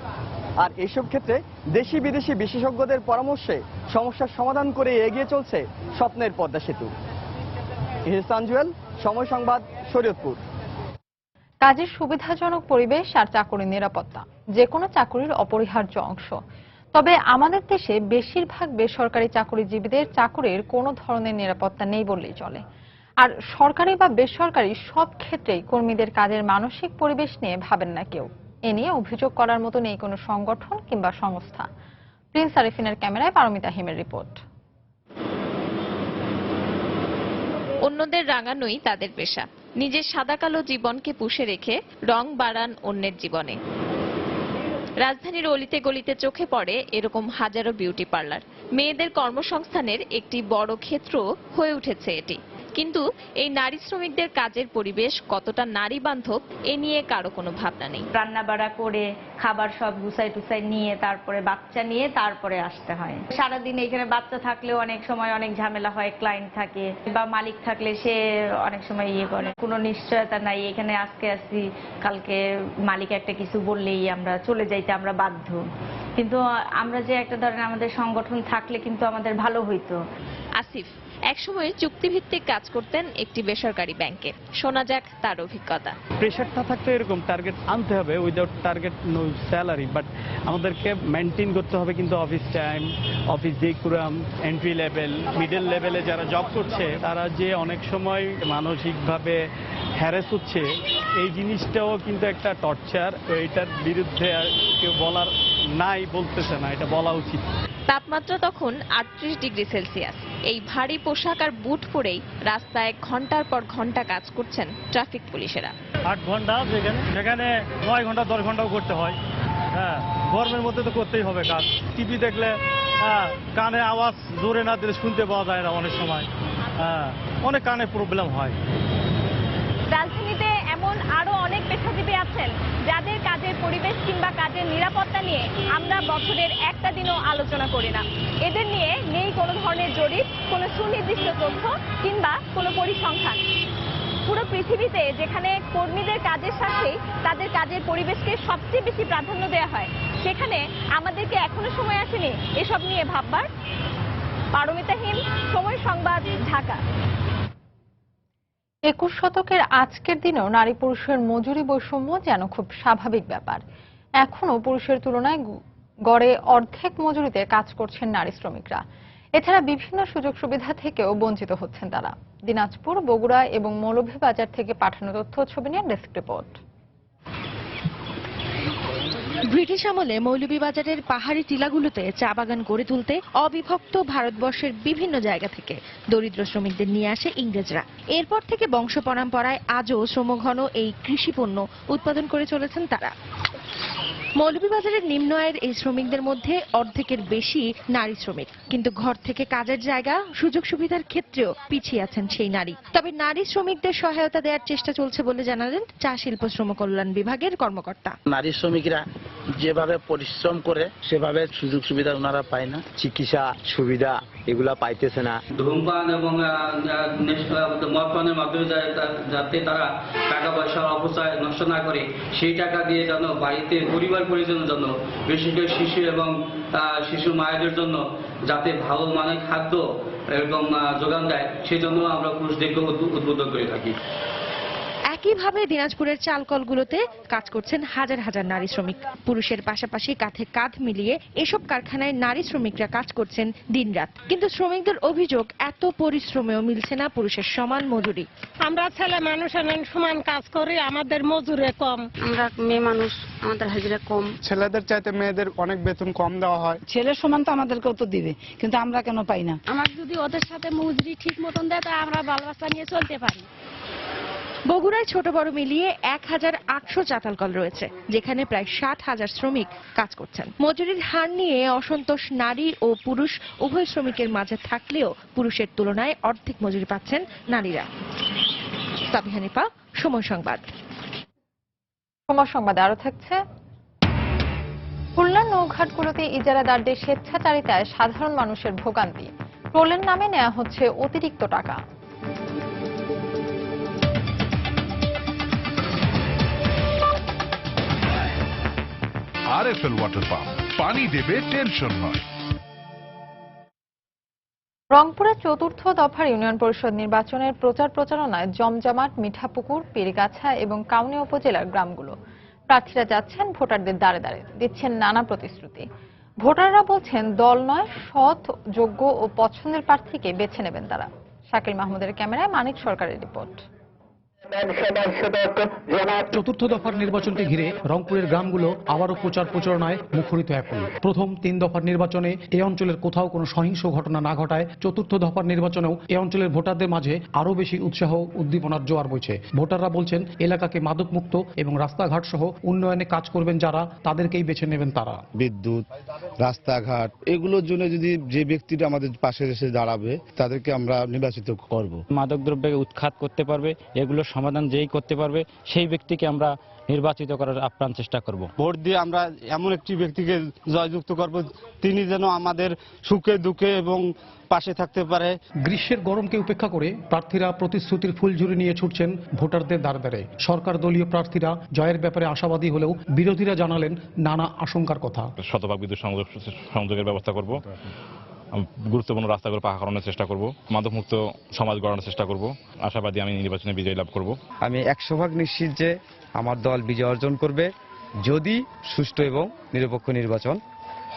আর এইসব ক্ষেত্রে দেশি বিদেশি বিশেষজ্ঞদের পরামর্শে সমস্যার সমাধান করে এগিয়ে চলছে স্বপ্নের পদ্মা সেতু। ইহসান জুয়েল, সময় সংবাদ, শরীয়তপুর। কাজের সুবিধাজনক পরিবেশ আর চাকরির নিরাপত্তা যে কোনো চাকরির অপরিহার্য অংশ। তবে আমাদের দেশে বেশিরভাগ বেসরকারি চাকরিজীবীদের চাকরির কোনো ধরনের নিরাপত্তা নেই বললেই চলে। আর সরকারি বা বেসরকারি সব ক্ষেত্রেই কর্মীদের কাজের মানসিক পরিবেশ নিয়ে ভাবেন না কেউ। এ নিয়ে অভিযোগ করার মতো নেই কোনো সংগঠন কিংবা সংস্থা। প্রিন্স আরিফিনের ক্যামেরায় পারমিতা হিমের রিপোর্ট। অন্যদের রাঙানোই তাদের পেশা। নিজের সাদা কালো জীবনকে পুষে রেখে রং বাড়ান অন্যের জীবনে। রাজধানীর অলিতে গলিতে চোখে পড়ে এরকম হাজারো বিউটি পার্লার। মেয়েদের কর্মসংস্থানের একটি বড় ক্ষেত্র হয়ে উঠেছে এটি। কিন্তু এই নারী শ্রমিকদের কাজের পরিবেশ কতটা নারী বান্ধব এ নিয়ে কারো কোনো ভাবনা নেই। রান্না বাড়া করে খাবার সব গুছাই টুসাই নিয়ে তারপরে বাচ্চা নিয়ে তারপরে আসতে হয়। সারাদিন এখানে বাচ্চা থাকলেও অনেক সময় অনেক ঝামেলা হয়, ক্লায়েন্ট থাকে বা মালিক থাকলে সে অনেক সময় ইয়ে করে। কোনো নিশ্চয়তা নাই, এখানে আজকে আসছি কালকে মালিক একটা কিছু বললেই আমরা চলে যাইতে আমরা বাধ্য। কিন্তু আমরা যে একটা ধরেন আমাদের সংগঠন থাকলে কিন্তু আমাদের ভালো হইতো। আসিফ একসময় চুক্তিভিত্তিক কাজ করতেন একটি বেসরকারি ব্যাংকে। শোনা যাক তার অভিজ্ঞতা। প্রেশারটা থাকতে এরকম টার্গেট আনতে হবে, without target no salary, but আমাদেরকে মেনটেন করতে হবে কিন্তু office time, office decorum, entry level, middle লেভেলে যারা জব করছে তারা যে অনেক সময় মানসিকভাবে হ্যারাস হচ্ছে, এই জিনিসটাও কিন্তু একটা টর্চার। এইটার বিরুদ্ধে কেউ বলার নাই, বলতেছে না, এটা বলা উচিত। তাপমাত্রা তখন 38 ডিগ্রি সেলসিয়াস। এই ভারী পোশাক আর বুট পরেই রাস্তায় ঘন্টার পর ঘন্টা কাজ করছেন ট্রাফিক পুলিশেরা। 8 ঘন্টা যেখানে 9 ঘন্টা 10 ঘন্টাও করতে হয়। হ্যাঁ, গরমের মধ্যে তো করতেই হবে কাজ। টিভি দেখলে কানে আওয়াজ জোরে না দিলে শুনতে পাওয়া যায় না অনেক সময়। অনেক কানে প্রবলেম হয়। রাজধানীতে এমন আরো অনেক পেশাজীবী আছেন যাদের কাজের পরিবেশ কিংবা কাজের নিরাপত্তা নিয়ে আমরা বছরের একটা দিনও আলোচনা করি না। এদের নিয়ে নেই কোনো ধরনের জরিপ, কোনো সুনির্দিষ্ট তথ্য কিংবা কোনো পরিসংখ্যান। পুরো পৃথিবীতে যেখানে কর্মীদের কাজের সাথে তাদের কাজের পরিবেশকে সবচেয়ে বেশি প্রাধান্য দেওয়া হয়, সেখানে আমাদেরকে এখনো সময় আসেনি এসব নিয়ে ভাববার। পারমিতা হিম, সময় সংবাদ, ঢাকা। 21 শতকের আজকের দিনেও নারী পুরুষের মজুরি বৈষম্য যেন খুব স্বাভাবিক ব্যাপার। এখনো পুরুষের তুলনায় গড়ে অর্ধেক মজুরিতে কাজ করছেন নারী শ্রমিকরা। এছাড়া বিভিন্ন সুযোগ সুবিধা থেকেও বঞ্চিত হচ্ছেন তারা। দিনাজপুর, বগুড়া এবং মৌলভীবাজার থেকে পাঠানো তথ্য ছবি নিয়ে ডেস্ক রিপোর্ট। ব্রিটিশ আমলে মৌলভীবাজারের পাহাড়ি টিলাগুলোতে চা বাগান গড়ে তুলতে অবিভক্ত ভারতবর্ষের বিভিন্ন জায়গা থেকে দরিদ্র শ্রমিকদের নিয়ে আসে ইংরেজরা। এরপর থেকে বংশ পরম্পরায় আজও শ্রমঘন এই কৃষি পণ্য উৎপাদন করে চলেছেন তারা। মৌলভীবাজারের নিম্ন আয়ের এই শ্রমিকদের মধ্যে অর্ধেকের বেশি নারী শ্রমিক, কিন্তু ঘর থেকে কাজের জায়গা, সুযোগ সুবিধার ক্ষেত্রেও পিছিয়ে আছেন সেই নারী। তবে নারী শ্রমিকদের সহায়তা দেওয়ার চেষ্টা চলছে বলে জানালেন চা শিল্প শ্রম কল্যাণ বিভাগের কর্মকর্তা। নারী শ্রমিকরা যেভাবে পরিশ্রম করে সেভাবে সুযোগ সুবিধা ওনারা পায় না, চিকিৎসা সুবিধা এগুলা পাইতেছে না। ধূমপান এবং মদপানের মাধ্যমে যাতে তারা টাকা পয়সা অপচয় নষ্ট না করে, সেই টাকা দিয়ে যেন বাড়িতে পরিবার পরিজনের জন্য, বিশেষ করে শিশু এবং শিশু মায়েদের জন্য যাতে ভালো মানের খাদ্য এরকম যোগান দেয়, সেই জন্য আমরা পুরুষদেরকে উদ্বুদ্ধ করে থাকি। একইভাবে দিনাজপুরের চালকলগুলোতে কাজ করছেন হাজার হাজার নারী শ্রমিক। পুরুষের পাশাপাশি কাঁধে কাঁধ মিলিয়ে এসব কারখানায় নারী শ্রমিকরা কাজ করছেন দিনরাত। কিন্তু শ্রমিকদের অভিযোগ, এত পরিশ্রমেও মিলছে না পুরুষের সমান মজুরি। আমরা ছেলে মানুষ সমান কাজ করি, আমাদের মজুরি কম। আমরা মেয়ে মানুষ, আমাদের হাজিরা কম। ছেলেদের চাইতে মেয়েদের অনেক বেতন কম দেওয়া হয়। ছেলের সমান তো আমাদেরকেও তো দিবে, কিন্তু আমরা কেন পাই না? আমার যদি ওদের সাথে মজুরি ঠিক মতন দেয়, তা আমরা বাল বাচ্চা নিয়ে চলতে পারি। বগুড়ায় ছোট বড় মিলিয়ে 1800 চাতালকল রয়েছে, যেখানে প্রায় 60,000 শ্রমিক কাজ করছেন। মজুরির হার নিয়ে অসন্তোষ নারী ও পুরুষ উভয় শ্রমিকের মাঝে থাকলেও পুরুষের তুলনায় অর্ধেক মজুরি পাচ্ছেন নারীরা। সাবিহানিপা, সময় সংবাদ। সময় সংবাদে আরো থাকছে, খুলনার নৌঘাটগুলোতে ইজারাদারদের স্বেচ্ছাচারিতায় সাধারণ মানুষের ভোগান্তি, টোলের নামে নেওয়া হচ্ছে অতিরিক্ত টাকা। আরএফএল ওয়াটার পাম্প, পানি দেবে টেনশন নয়। রংপুরের চতুর্থ দফার ইউনিয়ন পরিষদ নির্বাচনের প্রচার প্রচারণায় জমজমাট মিঠাপুকুর, পীরগাছা এবং কাউনিয়া উপজেলার গ্রামগুলো। প্রার্থীরা যাচ্ছেন ভোটারদের দ্বারে দ্বারে, দিচ্ছেন নানা প্রতিশ্রুতি। ভোটাররা বলছেন দল নয়, সৎ, যোগ্য ও পছন্দের প্রার্থীকে বেছে নেবেন তারা। শাকিল মাহমুদের ক্যামেরায় মানিক সরকারের রিপোর্ট। চতুর্থ দফার নির্বাচনকে ঘিরে রংপুরের গ্রামগুলো আবারও প্রচার প্রচারণায় মুখরিত এখন। প্রথম 3 দফার নির্বাচনে এই অঞ্চলের কোথাও কোনো সহিংস ঘটনা না ঘটায় চতুর্থ দফার নির্বাচনেও এই অঞ্চলের ভোটারদের মাঝে আরো বেশি উৎসাহ উদ্দীপনার জোয়ার বইছে। ভোটাররা বলছেন এলাকাকে মাদকমুক্ত এবং রাস্তাঘাট সহ উন্নয়নে কাজ করবেন যারা, তাদেরকেই বেছে নেবেন তারা। বিদ্যুৎ, রাস্তাঘাট এগুলোর জন্য যদি যে ব্যক্তিটা আমাদের পাশে এসে দাঁড়াবে তাদেরকে আমরা নির্বাচিত করব। মাদক দ্রব্যকে উৎখাত করতে পারবে, এগুলো সমাধান যেই করতে পারবে সেই ব্যক্তিকে আমরা নির্বাচিত করার আপ্রাণ চেষ্টা করব। ভোট দিয়ে আমরা এমন একটি ব্যক্তিকে জয়যুক্ত করব, তিনি যেন আমাদের সুখে দুঃখে এবং পাশে থাকতে পারে। গ্রীষ্মের গরমকে উপেক্ষা করে প্রার্থীরা প্রতিশ্রুতির ফুলঝুরি নিয়ে ছুটছেন ভোটারদের দ্বারে দ্বারে। সরকার দলীয় প্রার্থীরা জয়ের ব্যাপারে আশাবাদী হলেও বিরোধীরা জানালেন নানা আশঙ্কার কথা। শতভাগ বিদ্যুৎ সংযোগের ব্যবস্থা করব, গুরুত্বপূর্ণ রাস্তাগুলো পাকা করানোর চেষ্টা করব, মাদকমুক্ত সমাজ গড়ানোর চেষ্টা করব। আশাবাদী আমি নির্বাচনে বিজয় লাভ করব। আমি 100% নিশ্চিত যে আমার দল বিজয় অর্জন করবে যদি সুষ্ঠু এবং নিরপেক্ষ নির্বাচন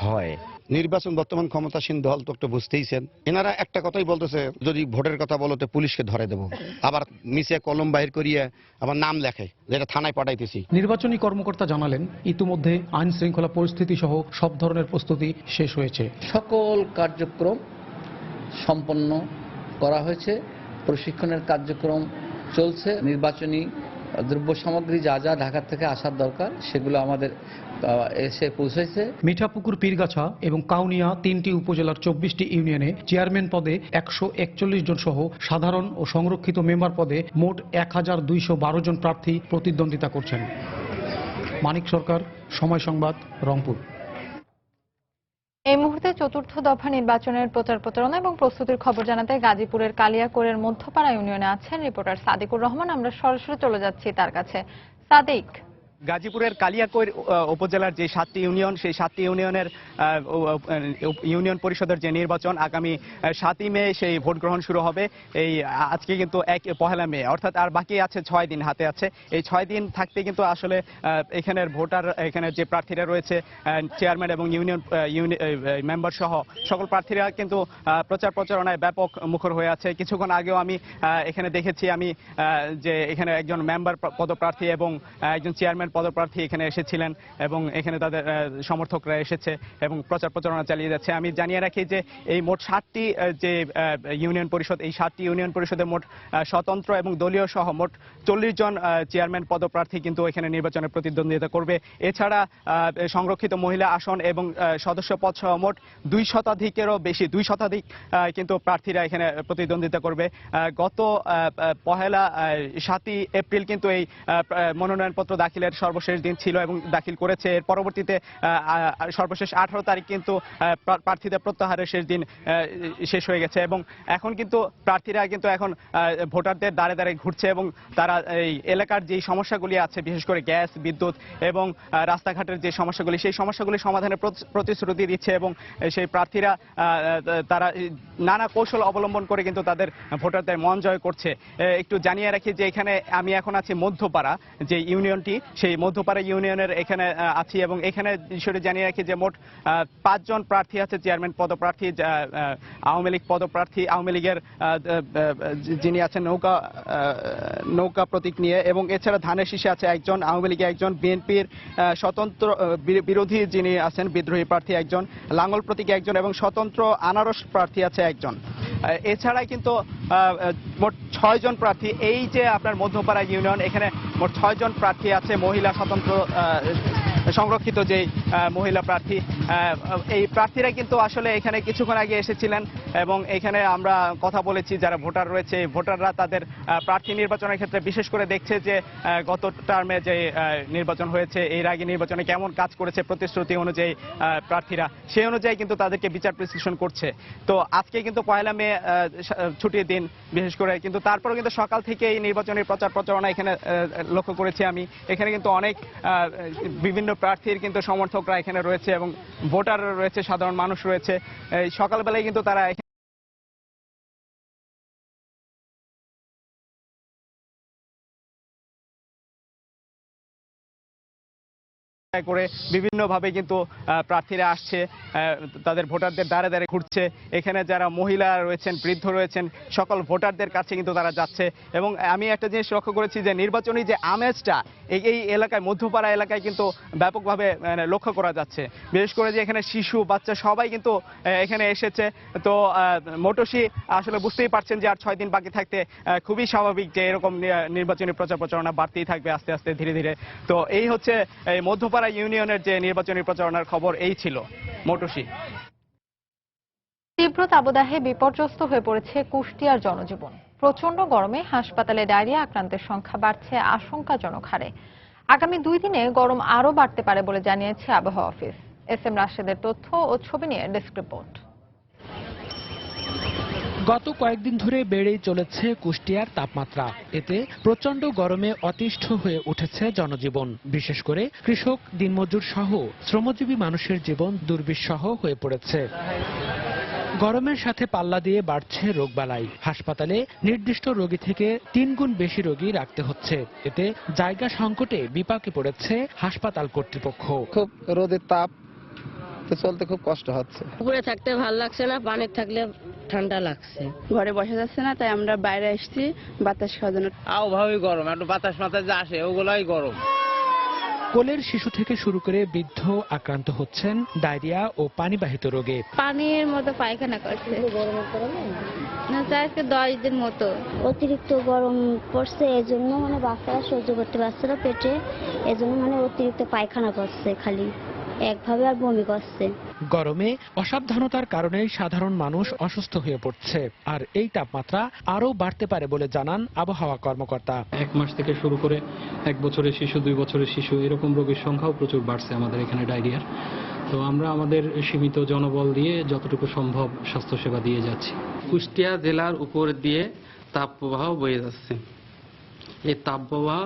হয়। নির্বাচন বর্তমান ক্ষমতাসীন দল তো একটা বুঝতেইছেন, এনারা একটা কথাই বলতেছে, যদি ভোটের কথা বলো তো পুলিশকে ধরে দেবো, আবার মিশে কলম বাহির করিয়ে আবার নাম লেখে, যেটা থানায় পাঠাইতেছি। নির্বাচনী কর্মকর্তা জানালেন ইতিমধ্যে আইন শৃঙ্খলা পরিস্থিতি সহ সব ধরনের প্রস্তুতি শেষ হয়েছে। সকল কার্যক্রম সম্পন্ন করা হয়েছে, প্রশিক্ষণের কার্যক্রম চলছে। নির্বাচনী দ্রব্য সামগ্রী যা যা ঢাকা থেকে আসার দরকার সেগুলো আমাদের এসে পৌঁছেছে। মিঠাপুকুর, পীরগাছা এবং কাউনিয়া 3টি উপজেলার 24টি ইউনিয়নে চেয়ারম্যান পদে 141 জন সহ সাধারণ ও সংরক্ষিত মেম্বার পদে মোট 1212 জন প্রার্থী প্রতিদ্বন্দ্বিতা করছেন। মানিক সরকার, সময় সংবাদ, রংপুর। এই মুহূর্তে চতুর্থ দফা নির্বাচনের প্রচার প্রচারণা এবং প্রস্তুতির খবর জানাতে গাজীপুরের কালিয়াকৈরের মধ্যপাড়া ইউনিয়নে আছেন রিপোর্টার সাদিকুর রহমান। আমরা সরাসরি চলে যাচ্ছি তার কাছে। সাদিক, গাজীপুরের কালিয়াকৈর উপজেলার যে 7টি ইউনিয়ন, সেই 7টি ইউনিয়নের ইউনিয়ন পরিষদের যে নির্বাচন আগামী 7ই মে সেই ভোট গ্রহণ শুরু হবে। এই আজকে কিন্তু 1 মে, অর্থাৎ আর বাকি আছে 6 দিন হাতে আছে। এই 6 দিন থাকতে কিন্তু আসলে এখানের ভোটার, এখানের যে প্রার্থীরা রয়েছে চেয়ারম্যান এবং ইউনিয়ন মেম্বার সহ সকল প্রার্থীরা কিন্তু প্রচার প্রচারণায় ব্যাপক মুখর হয়ে আছে। কিছুক্ষণ আগেও আমি এখানে দেখেছি আমি যে এখানে একজন মেম্বার পদপ্রার্থী এবং একজন চেয়ারম্যান চেয়ারম্যান পদপ্রার্থী এখানে এসেছিলেন এবং এখানে তাদের সমর্থকরা এসেছে এবং প্রচার প্রচারণা চালিয়ে যাচ্ছে। আমি জানিয়ে রাখি যে এই মোট 7টি যে ইউনিয়ন পরিষদ, এই 7টি ইউনিয়ন পরিষদের মোট স্বতন্ত্র এবং দলীয় সহ মোট 40 জন চেয়ারম্যান পদপ্রার্থী কিন্তু এখানে নির্বাচনে প্রতিদ্বন্দ্বিতা করবে। এছাড়া সংরক্ষিত মহিলা আসন এবং সদস্য পদ সহ মোট 2 শতাধিকেরও বেশি, 2 শতাধিক কিন্তু প্রার্থীরা এখানে প্রতিদ্বন্দ্বিতা করবে। গত 7 এপ্রিল কিন্তু এই মনোনয়নপত্র দাখিলের সর্বশেষ দিন ছিল এবং দাখিল করেছে। এর পরবর্তীতে সর্বশেষ 18 তারিখ কিন্তু প্রার্থীদের প্রত্যাহারের শেষ দিন শেষ হয়ে গেছে এবং এখন কিন্তু প্রার্থীরা কিন্তু এখন ভোটারদের দ্বারে দ্বারে ঘুরছে এবং তারা এই এলাকার যে সমস্যাগুলি আছে, বিশেষ করে গ্যাস, বিদ্যুৎ এবং রাস্তাঘাটের যে সমস্যাগুলি, সেই সমস্যাগুলি সমাধানের প্রতিশ্রুতি দিচ্ছে এবং সেই প্রার্থীরা তারা নানা কৌশল অবলম্বন করে কিন্তু তাদের ভোটারদের মন জয় করছে। একটু জানিয়ে রাখি যে এখানে আমি এখন আছি মধ্যপাড়া যে ইউনিয়নটি, সেই মধ্যপাড়া ইউনিয়নের এখানে আছি এবং এখানে বিষয়টি জানিয়ে রাখি যে মোট 5 জন প্রার্থী আছে চেয়ারম্যান পদপ্রার্থী, আওয়ামী লীগ পদপ্রার্থী, আওয়ামী লীগের যিনি আছেন নৌকা প্রতীক নিয়ে, এবং এছাড়া ধানের শীষে আছে একজন, আওয়ামী লীগে একজন, বিএনপির স্বতন্ত্র বিরোধী যিনি আছেন বিদ্রোহী প্রার্থী একজন, লাঙ্গল প্রতীকে একজন এবং স্বতন্ত্র আনারস প্রার্থী আছে একজন। এছাড়াই কিন্তু মোট 6 জন প্রার্থী, এই যে আপনার মধ্যপাড়া ইউনিয়ন, এখানে মোট 6 জন প্রার্থী আছে মহিলা স্বতন্ত্র সংরক্ষিত যে মহিলা প্রার্থী। এই প্রার্থীরা কিন্তু আসলে এখানে কিছুক্ষণ আগে এসেছিলেন এবং এখানে আমরা কথা বলেছি যারা ভোটার রয়েছে, ভোটাররা তাদের প্রার্থী নির্বাচনের ক্ষেত্রে বিশেষ করে দেখছে যে গত টার্মে যে নির্বাচন হয়েছে, এর আগে নির্বাচনে কেমন কাজ করেছে প্রতিশ্রুতি অনুযায়ী প্রার্থীরা, সেই অনুযায়ী কিন্তু তাদেরকে বিচার বিশ্লেষণ করছে। তো আজকে কিন্তু 1 মে ছুটির দিন বিশেষ করে, কিন্তু তারপরেও কিন্তু সকাল থেকে এই নির্বাচনের প্রচার প্রচারণা এখানে লক্ষ্য করেছি আমি। এখানে কিন্তু অনেক বিভিন্ন প্রার্থীর কিন্তু সমর্থকরা এখানে রয়েছে এবং ভোটার রয়েছে, সাধারণ মানুষ রয়েছে। সকালবেলায় কিন্তু তারা করে বিভিন্নভাবে কিন্তু প্রার্থীরা আসছে, তাদের ভোটারদের দ্বারে দ্বারে ঘুরছে। এখানে যারা মহিলা রয়েছেন, বৃদ্ধ রয়েছেন, সকল ভোটারদের কাছে কিন্তু তারা যাচ্ছে। এবং আমি একটা জিনিস লক্ষ্য করেছি যে নির্বাচনী যে আমেজটা এই এলাকায়, মধ্যপাড়া এলাকায় কিন্তু ব্যাপকভাবে লক্ষ্য করা যাচ্ছে। বিশেষ করে যে এখানে শিশু, বাচ্চা সবাই কিন্তু এখানে এসেছে। তো মোটরসি আসলে বুঝতেই পারছেন যে আর 6 দিন বাকি থাকতে খুবই স্বাভাবিক যে এরকম নির্বাচনী প্রচার প্রচারণা বাড়তেই থাকবে আস্তে আস্তে ধীরে ধীরে। তো এই হচ্ছে এই মধ্যপাড়া ইউনিয়নের যে নির্বাচনী প্রচারণার খবর এই ছিল। মোটরসি। তীব্র তাপদাহে বিপর্যস্ত হয়ে পড়েছে কুষ্টিয়ার জনজীবন। প্রচন্ড গরমে হাসপাতালে ডায়রিয়া আক্রান্তের সংখ্যা বাড়ছে আশঙ্কাজনক হারে। আগামী 2 দিনে গরম আরও বাড়তে পারে বলে জানিয়েছে আবহাওয়া অফিস। এসএম রাশেদের তথ্য ও ছবি নিয়ে ডেস্ক রিপোর্ট। গত কয়েকদিন ধরে বেড়েই চলেছে কুষ্টিয়ার তাপমাত্রা। এতে প্রচন্ড গরমে অতিষ্ঠ হয়ে উঠেছে জনজীবন। বিশেষ করে কৃষক, দিনমজুর সহ শ্রমজীবী মানুষের জীবন দুর্বিষহ হয়ে পড়েছে। গরমের সাথে পাল্লা দিয়ে বাড়ছে রোগবালাই। হাসপাতালে নির্দিষ্ট রোগী থেকে 3 গুণ বেশি রোগী রাখতে হচ্ছে। এতে জায়গা সংকটে বিপাকে পড়েছে হাসপাতাল কর্তৃপক্ষ। খুব রোদের তাপ, চলতে খুব কষ্ট হচ্ছে। উপরে থাকতে ভালো লাগছে না, পানি থাকলে ঠান্ডা লাগছে। ঘরে বসা যাচ্ছে না, তাই আমরা বাইরে আসছি বাতাস খাওয়ার জন্য। আবহাওয়াই গরম, একটু বাতাস মাতাস যে আসে ওগুলাই গরম। কোলের শিশু থেকে শুরু করে বৃদ্ধ আক্রান্ত হচ্ছেন ডায়রিয়া ও পানিবাহিত রোগে। পানির মতো পায়খানা করছে, আজকে 10 দিন মতো। অতিরিক্ত গরম পড়ছে, এজন্য মানে বাচ্চারা সহ্য করতে পারছে না পেটে, এজন্য মানে অতিরিক্ত পায়খানা করছে খালি একভাবে, আর বমি করছে। গরমে অসাবধানতার কারণে সাধারণ মানুষ অসুস্থ হয়ে পড়ছে, আর এই তাপমাত্রা আরও বাড়তে পারে বলে জানান আবহাওয়া কর্মকর্তা। 1 মাস থেকে শুরু করে 1 বছরের শিশু, 2 বছরের শিশু, এরকম রোগীর সংখ্যাও প্রচুর বাড়ছে আমাদের এখানে ডায়রিয়ার। তো আমরা আমাদের সীমিত জনবল দিয়ে যতটুকু সম্ভব স্বাস্থ্যসেবা দিয়ে যাচ্ছি। কুষ্টিয়া জেলার উপর দিয়ে তাপপ্রবাহ বয়ে যাচ্ছে, এই তাপপ্রবাহ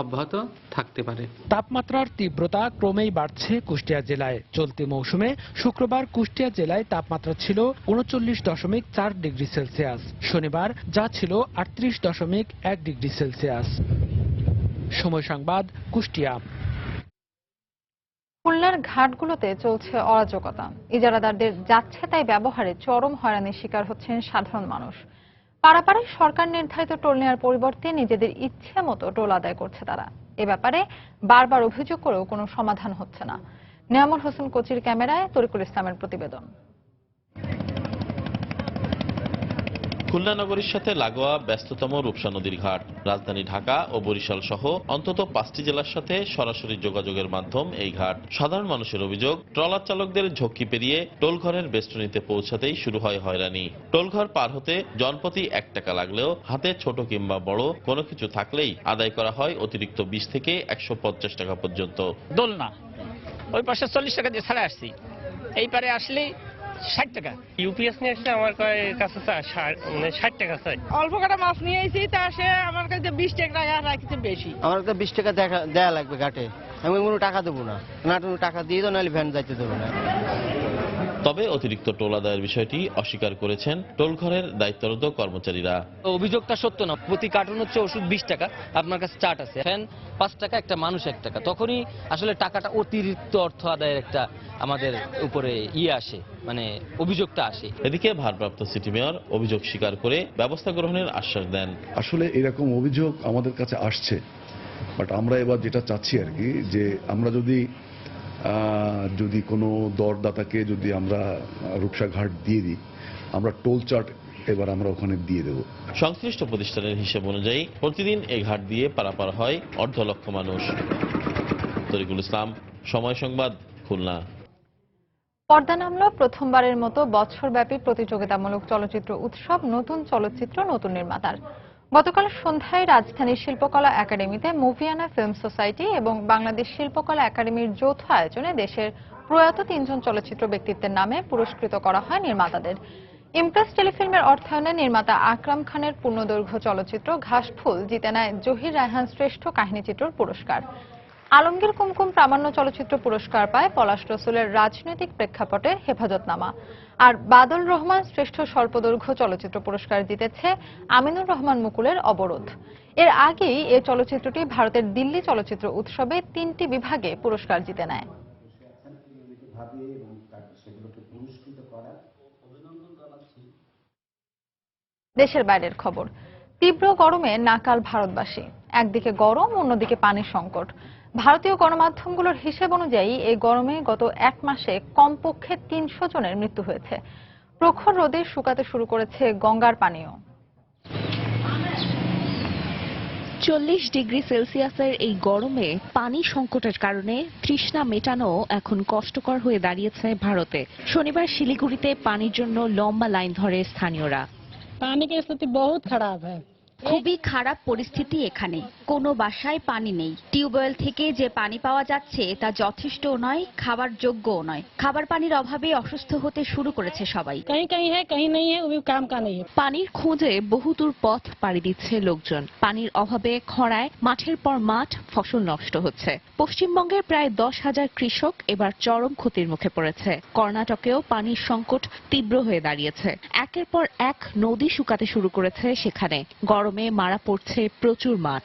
অব্যাহত থাকতে পারে। তাপমাত্রার তীব্রতা ক্রমেই বাড়ছে কুষ্টিয়া জেলায়। চলতি মৌসুমে শুক্রবার কুষ্টিয়া জেলায় তাপমাত্রা ছিল 39.4 ডিগ্রি সেলসিয়াস। শনিবার যা ছিল 38.1 ডিগ্রি সেলসিয়াস। সময় সংবাদ, কুষ্টিয়া। খুলনার ঘাটগুলোতে চলছে অরাজকতা। ইজারাদারদের যাচ্ছে তাই ব্যবহারে চরম হয়রানির শিকার হচ্ছেন সাধারণ মানুষ। পাড়াপাড়ায় সরকার নির্ধারিত টোল নেওয়ার পরিবর্তে নিজেদের ইচ্ছে মতো টোল আদায় করছে তারা। এ ব্যাপারে বারবার অভিযোগ করেও কোনো সমাধান হচ্ছে না। নিয়ামুল হোসেন কোচির ক্যামেরায় তরিকুল ইসলামের প্রতিবেদন। খুলনা নগরীর সাথে লাগোয়া ব্যস্ততম রূপসা নদীর ঘাট। রাজধানী ঢাকা ও বরিশাল সহ অন্তত 5টি জেলার সাথে সরাসরি যোগাযোগের মাধ্যম এই ঘাট। সাধারণ মানুষের অভিযোগ, ট্রলার চালকদের ঝক্কি পেরিয়ে টোলঘরের বেষ্টনীতে পৌঁছাতেই শুরু হয় হয়রানি। টোলঘর পার হতে জনপ্রতি 1 টাকা লাগলেও হাতে ছোট কিংবা বড় কোনো কিছু থাকলেই আদায় করা হয় অতিরিক্ত 20 থেকে 150 টাকা পর্যন্ত। দোলনা ওই পাশে 40 টাকা দিয়ে ছাড়া আসছি, এই পারে আসলে 60 টাকা। ইউপিএস নিয়ে আসছে আমার কাছে 60 টাকা চাই। অল্প কটা মাছ নিয়ে এসেছি, তা সে আমার কাছে 20 টাকা রাখছে বেশি। আমার কাছে 20 টাকা দেয়া লাগবে ঘাটে, আমি কোনো টাকা দেবো না, টাকা দিয়ে দাও, নাহলে ভ্যান যাইতে দেবো না। তবে অতিরিক্ত টোল আদায়ের বিষয়টি অস্বীকার করেছেন টোলঘরের দায়িত্বরত কর্মচারীরা। অভিযোগটা সত্য না। প্রতি কার্টুন হচ্ছে ওষুধ 20 টাকা, আপনার কাছে চাট আছে, ফ্যান 5 টাকা, একটা মানুষ 1 টাকা। তখনই আসলে টাকাটা অতিরিক্ত অর্থ আদায়ের একটা আমাদের উপরে আসে, মানে অভিযোগটা আসে। এদিকে ভারপ্রাপ্ত সিটি মেয়র অভিযোগ স্বীকার করে ব্যবস্থা গ্রহণের আশ্বাস দেন। আসলে এরকম অভিযোগ আমাদের কাছে আসছে, বাট আমরা এবার যেটা চাচ্ছি আর কি, যে আমরা যদি কোনো দরদাতাকে যদি আমরা রূপসা ঘাট দিয়ে দিই, আমরা টোল চার্ট এবার আমরা ওখানে দিয়ে দেব। সংশ্লিষ্ট প্রতিষ্ঠানের হিসেব অনুযায়ী প্রতিদিন এই ঘাট দিয়ে পারাপার হয় 1.5 লক্ষ মানুষ। তরিকুল ইসলাম, সময় সংবাদ, খুলনা। পর্দা নামল প্রথমবারের মতো বছরব্যাপী প্রতিযোগিতামূলক চলচ্চিত্র উৎসব নতুন চলচ্চিত্র নতুন নির্মাতার। গতকাল সন্ধ্যায় রাজধানীর শিল্পকলা একাডেমিতে মুভিয়ানা ফিল্ম সোসাইটি এবং বাংলাদেশ শিল্পকলা একাডেমির যৌথ আয়োজনে দেশের প্রয়াত 3 জন চলচ্চিত্র ব্যক্তিত্বের নামে পুরস্কৃত করা হয় নির্মাতাদের। ইমপ্রেস টেলিফিল্মের অর্থায়নে নির্মাতা আকরাম খানের পূর্ণদৈর্ঘ্য চলচ্চিত্র ঘাসফুল জিতে নেয় জহির রায়হান শ্রেষ্ঠ কাহিনীচিত্রর পুরস্কার। আলমগীর কুমকুম প্রামাণ্য চলচ্চিত্র পুরস্কার পায় পলাশ রসুলের রাজনৈতিক প্রেক্ষাপটে হেফাজতনামা। আর বাদল রহমান শ্রেষ্ঠ স্বল্পদৈর্ঘ্য চলচ্চিত্র পুরস্কার জিতেছে আমিনুর রহমান মুকুলের অবরোধ। এর আগেই এই চলচ্চিত্রটি ভারতের দিল্লি চলচ্চিত্র উৎসবে 3টি বিভাগে পুরস্কার জিতে নেয়। দেশের বাইরের খবর। তীব্র গরমে নাকাল ভারতবাসী। একদিকে গরম, অন্যদিকে পানির সংকট। ভারতীয় গণমাধ্যমগুলোর হিসেব অনুযায়ী এই গরমে গত 1 মাসে কমপক্ষে 300 জনের মৃত্যু হয়েছে। প্রখর রোদে শুকাতে শুরু করেছে গঙ্গার পানিও। 40 ডিগ্রি সেলসিয়াসের এই গরমে পানি সংকটের কারণে তৃষ্ণা মেটানো এখন কষ্টকর হয়ে দাঁড়িয়েছে ভারতে। শনিবার শিলিগুড়িতে পানির জন্য লম্বা লাইন ধরে স্থানীয়রা। পানি की स्थिति बहुत खराब है। খুবই খারাপ পরিস্থিতি এখানে। কোনো বাসায় পানি নেই। টিউবওয়েল থেকে যে পানি পাওয়া যাচ্ছে তা যথেষ্টও নয়, খাবার যোগ্যও নয়। খাবার পানির অভাবে অসুস্থ হতে শুরু করেছে সবাই। कहीं कहीं है कहीं नहीं है, वो भी काम का नहीं है। পানির খোঁজে বহুদূর পথ পাড়ি দিচ্ছে লোকজন। পানির অভাবে খরায় মাঠের পর মাঠ ফসল নষ্ট হচ্ছে। পশ্চিমবঙ্গের প্রায় 10,000 কৃষক এবার চরম ক্ষতির মুখে পড়েছে। কর্ণাটকেও পানির সংকট তীব্র হয়ে দাঁড়িয়েছে। একের পর এক নদী শুকাতে শুরু করেছে সেখানে। গরমে মারা পড়ছে প্রচুর মাছ।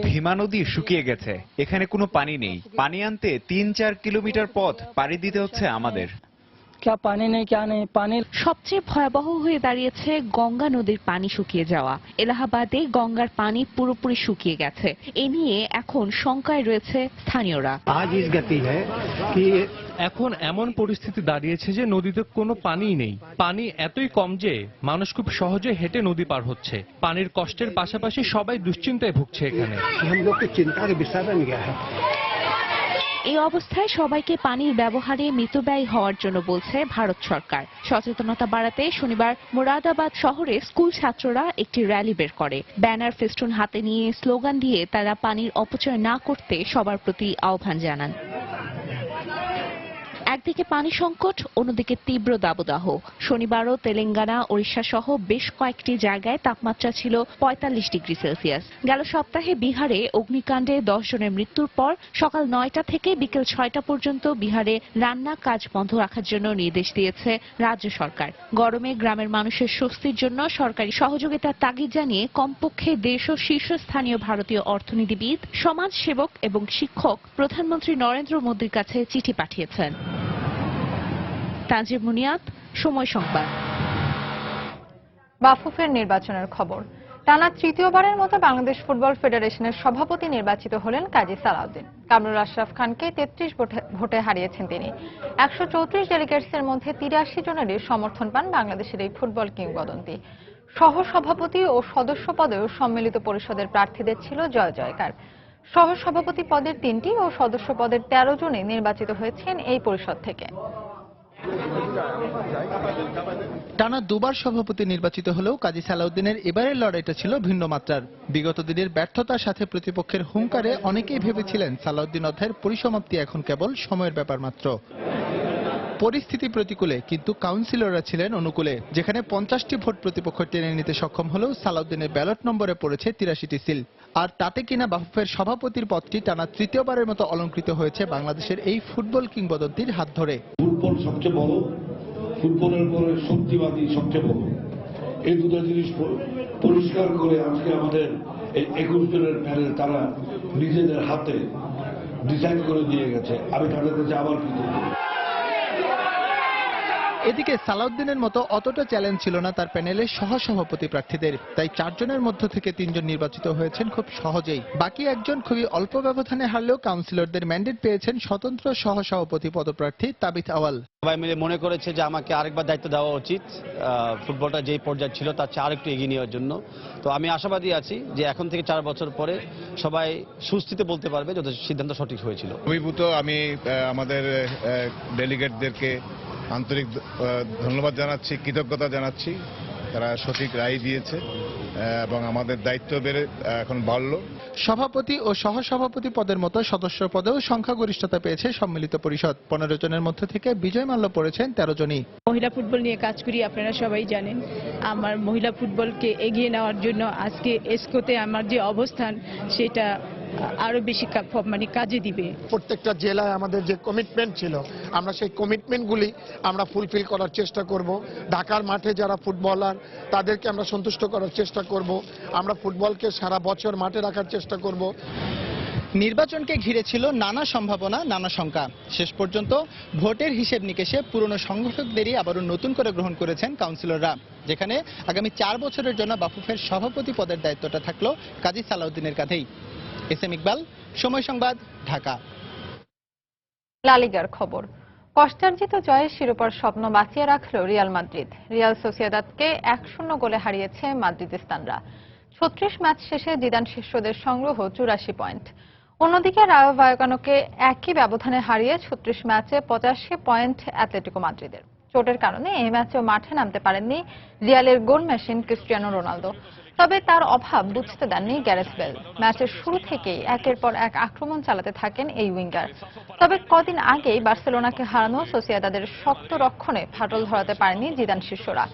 ভীমা নদী শুকিয়ে গেছে, এখানে কোনো পানি নেই। পানি আনতে 3-4 কিলোমিটার পথ পাড়ি দিতে হচ্ছে আমাদের। সবচেয়ে ভয়াবহ হয়ে দাঁড়িয়েছে গঙ্গা নদীর পানি শুকিয়ে যাওয়া। এলাহাবাদে গঙ্গার পানি পুরোপুরি শুকিয়ে গেছে। এ নিয়ে এখন শঙ্কায় রয়েছে স্থানীয়রা। এখন এমন পরিস্থিতি দাঁড়িয়েছে যে নদীতে কোনো পানিই নেই। পানি এতই কম যে মানুষ খুব সহজে হেঁটে নদী পার হচ্ছে। পানির কষ্টের পাশাপাশি সবাই দুশ্চিন্তায় ভুগছে এখানে। এই অবস্থায় সবাইকে পানির ব্যবহারে মিতব্যয়ী হওয়ার জন্য বলছে ভারত সরকার। সচেতনতা বাড়াতে শনিবার মুরাদাবাদ শহরে স্কুল ছাত্ররা একটি র্যালি বের করে। ব্যানার ফেস্টুন হাতে নিয়ে স্লোগান দিয়ে তারা পানির অপচয় না করতে সবার প্রতি আহ্বান জানান। একদিকে পানি সংকট, অন্যদিকে তীব্র দাবদাহ। শনিবারও তেলেঙ্গানা, ওড়িশা সহ বেশ কয়েকটি জায়গায় তাপমাত্রা ছিল 45 ডিগ্রি সেলসিয়াস। গেল সপ্তাহে বিহারে অগ্নিকাণ্ডে 10 জনের মৃত্যুর পর সকাল 9টা থেকে বিকেল 6টা পর্যন্ত বিহারে রান্না কাজ বন্ধ রাখার জন্য নির্দেশ দিয়েছে রাজ্য সরকার। গরমে গ্রামের মানুষের স্বস্তির জন্য সরকারি সহযোগিতার তাগিদ জানিয়ে কমপক্ষে 150 শীর্ষস্থানীয় ভারতীয় অর্থনীতিবিদ, সমাজসেবক এবং শিক্ষক প্রধানমন্ত্রী নরেন্দ্র মোদীর কাছে চিঠি পাঠিয়েছেন। তানজিম মুনিয়াত, সময় সংবাদ। বাফুফের নির্বাচনের খবর। টানা তৃতীয়বারের মতো বাংলাদেশ ফুটবল ফেডারেশনের সভাপতি নির্বাচিত হলেন কাজী সালাউদ্দিন। কামরুল আশরাফ খানকে 33 ভোটে হারিয়েছেন তিনি। 134 ডেলিগেটসের মধ্যে 83 জনেরই সমর্থন পান বাংলাদেশের এই ফুটবল কিংবদন্তি। সহসভাপতি ও সদস্য পদেও সম্মিলিত পরিষদের প্রার্থীদের ছিল জয় জয়কার। সহসভাপতি পদের 3টি ও সদস্য পদের 13 জনই নির্বাচিত হয়েছেন এই পরিষদ থেকে। টানা দুবার সভাপতি নির্বাচিত হলেও কাজী সালাউদ্দিনের এবারের লড়াইটা ছিল ভিন্ন মাত্রার। বিগত দিনের ব্যর্থতার সাথে প্রতিপক্ষের হুঙ্কারে অনেকেই ভেবেছিলেন সালাউদ্দিন অধ্যায়ের পরিসমাপ্তি এখন কেবল সময়ের ব্যাপার মাত্র। পরিস্থিতি প্রতিকূলে, কিন্তু কাউন্সিলররা ছিলেন অনুকূলে। যেখানে 50টি ভোট প্রতিপক্ষ টেনে নিতে সক্ষম হলেও সালাউদ্দিনের ব্যালট নম্বরে পড়েছে 83টি সিল। আর তাতে কিনা বাফুফের সভাপতির পদটি টানা তৃতীয়বারের মতো অলংকৃত হয়েছে বাংলাদেশের এই ফুটবল কিংবদন্তির হাত ধরে। ফুটবল সবচেয়ে বড়, ফুটবলের পরে শক্তিবাদী সবচেয়ে বড়, এই দুটো জিনিস পরিষ্কার করে আজকে আমাদের এই 21 জনের প্যানেল তারা নিজেদের হাতে ডিজাইন করে দিয়ে গেছে। আমি তাদের কাছে আবার কি করব। এদিকে সালাউদ্দিনের মতো অতটা চ্যালেঞ্জ ছিল না তার প্যানেলের সহসভাপতি প্রার্থীদের, তাই 4 জনের মধ্য থেকে 3 জন নির্বাচিত হয়েছেন খুব সহজেই। বাকি একজন খুবই অল্প ব্যবধানে হারলেও কাউন্সিলরদের ম্যান্ডেট পেয়েছেন স্বতন্ত্র সহসভাপতি পদপ্রার্থী তাবিথ আওয়াল। সবাই মিলে মনে করেছে যে আমাকে আরেকবার দায়িত্ব দেওয়া উচিত, ফুটবলটা যেই পর্যায়ে ছিল তার চেয়ে আরেকটু এগিয়ে নেওয়ার জন্য। তো আমি আশাবাদী আছি যে এখন থেকে 4 বছর পরে সবাই সুস্থিতে বলতে পারবে যে সিদ্ধান্ত সঠিক হয়েছিল। অভিভূত আমি আমাদের ডেলিগেটদেরকে আন্তরিক ধন্যবাদ জানাচ্ছি, কৃতজ্ঞতা জানাচ্ছি। তারা সঠিক রায় দিয়েছে এবং আমাদের দায়িত্ব বেড়ে এখন বাড়ল। সভাপতি ও সহসভাপতি পদের মতো সদস্য পদেও সংখ্যাগরিষ্ঠতা পেয়েছে সম্মিলিত পরিষদ। 15 জনের মধ্যে থেকে বিজয় মাল্য পড়েছেন 13 জনই। মহিলা ফুটবল নিয়ে কাজ করি, আপনারা সবাই জানেন। আমার মহিলা ফুটবলকে এগিয়ে নেওয়ার জন্য আজকে এসকোতে আমার যে অবস্থান সেটা আরো বেশি কাজে দিবে। প্রত্যেকটা জেলায় আমাদের যে কমিটমেন্ট ছিল, আমরা সেই কমিটমেন্টগুলি আমরা ফুলফিল করার চেষ্টা করব। ঢাকার মাঠে যারা ফুটবলার তাদেরকে আমরা সন্তুষ্ট করার চেষ্টা করব। আমরা ফুটবলকে সারা বছর মাঠে রাখার চেষ্টা করব। নির্বাচনকে ঘিরে ছিল নানা সম্ভাবনা, নানা শঙ্কা। শেষ পর্যন্ত ভোটের হিসেব নিকেশে পুরনো সংগঠকদেরই আবারও নতুন করে গ্রহণ করেছেন কাউন্সিলররা, যেখানে আগামী 4 বছরের জন্য বাফুফের সভাপতি পদের দায়িত্বটা থাকলো কাজী সালাউদ্দিনের কাঁধেই। এসএম ইকবাল, সময় সংবাদ, ঢাকা। লা লিগার খবর। কষ্টার্জিত জয়ের শিরোপার স্বপ্ন বাঁচিয়ে রাখল রিয়াল মাদ্রিদ। রিয়াল সোসিয়েদাদকে 1-0 গোলে হারিয়েছে মাদ্রিদিস্তানরা। 36 ম্যাচ শেষে জিদান শিষ্যদের সংগ্রহ 84 পয়েন্ট। অন্যদিকে রায়ো ভায়াকানোকে একই ব্যবধানে হারিয়ে 36 ম্যাচে 85 পয়েন্ট অ্যাটলেটিকো মাদ্রিদের। চোটের কারণে এই ম্যাচেও মাঠে নামতে পারেননি রিয়ালের গোল মেশিন ক্রিস্টিয়ানো রোনালদো। তবে তার অভাব বুঝতে দেননি গ্যারেথ বেল। ম্যাচের শুরু থেকেই একের পর এক আক্রমণ চালাতে থাকেন এই উইঙ্গার। তবে কদিন আগেই বার্সেলোনাকে হারানো সোসিয়েদাদের শক্ত রক্ষণে ফাটল ধরাতে পারেনি জিদান শিষ্যরা।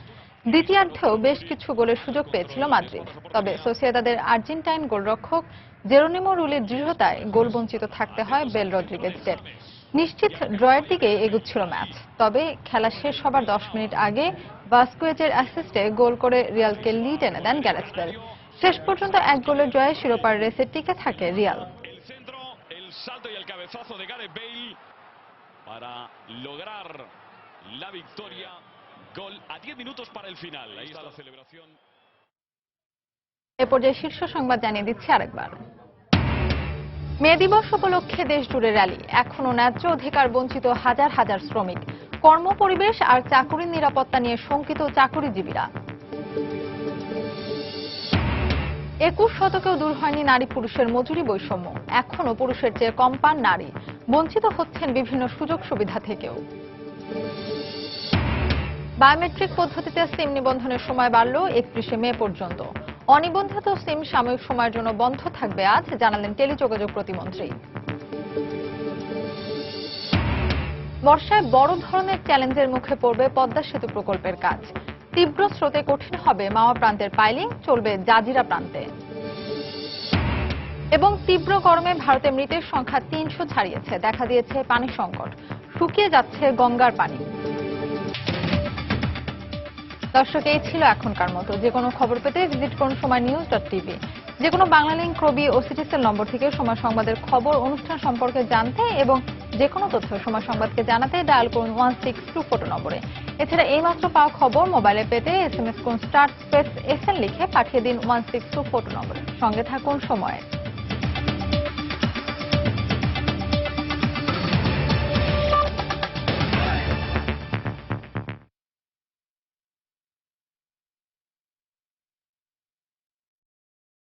দ্বিতীয়ার্ধেও বেশ কিছু গোলের সুযোগ পেয়েছিল মাদ্রিদ। তবে সোসিয়েদাদের আর্জেন্টাইন গোলরক্ষক জেরোনিমো রুলের দৃঢ়তায় গোল বঞ্চিত থাকতে হয় বেল রদ্রিগেজদের। নিশ্চিত ড্রয়ের দিকে এগুচ্ছিল ম্যাচ। তবে খেলা শেষ হবার 10 মিনিট আগে ভাস্কুয়েজের অ্যাসিস্টে গোল করে রিয়ালকে লিড এনে দেন গ্যারেথ বেল। শেষ পর্যন্ত 1 গোলের জয়ে শিরোপার রেসে টিকে থাকে রিয়াল। এ পর্যায়ে শীর্ষ সংবাদ জানিয়ে দিচ্ছি আরেকবার। মে দিবস উপলক্ষে দেশ জুড়ে র্যালি। এখনো ন্যায্য অধিকার বঞ্চিত হাজার হাজার শ্রমিক। কর্মপরিবেশ আর চাকুরির নিরাপত্তা নিয়ে শঙ্কিত চাকুরিজীবীরা। 21 শতকেও দূর হয়নি নারী পুরুষের মজুরি বৈষম্য। এখনো পুরুষের চেয়ে কম পান নারী, বঞ্চিত হচ্ছেন বিভিন্ন সুযোগ সুবিধা থেকেও। বায়োমেট্রিক পদ্ধতিতে সিম নিবন্ধনের সময় বাড়ল 31 মে পর্যন্ত। অনিবন্ধিত সিম সাময়িক সময়ের জন্য বন্ধ থাকবে আজ, জানালেন টেলিযোগাযোগ প্রতিমন্ত্রী। বর্ষায় বড় ধরনের চ্যালেঞ্জের মুখে পড়বে পদ্মা সেতু প্রকল্পের কাজ। তীব্র স্রোতে কঠিন হবে মাওয়া প্রান্তের পাইলিং, চলবে জাজিরা প্রান্তে। এবং তীব্র গরমে ভারতে মৃতের সংখ্যা 300 ছাড়িয়েছে। দেখা দিয়েছে পানি সংকট, শুকিয়ে যাচ্ছে গঙ্গার পানি। দর্শক, এই ছিল এখনকার মতো। যে কোনো খবর পেতে ভিজিট করুন সময়নিউজ.tv। যে কোনো বাংলা লিংক, ক্রবি ও সিটিসেল নম্বর থেকে সময় সংবাদের খবর, অনুষ্ঠান সম্পর্কে জানতে এবং যে কোনো তথ্য সময় সংবাদকে জানাতে ডায়াল করুন 1624 নম্বরে। এছাড়া এইমাত্র পাওয়া খবর মোবাইলে পেতে SMS করুন *SN লিখে পাঠিয়ে দিন 1624 নম্বরে। সঙ্গে থাকুন সময়ের।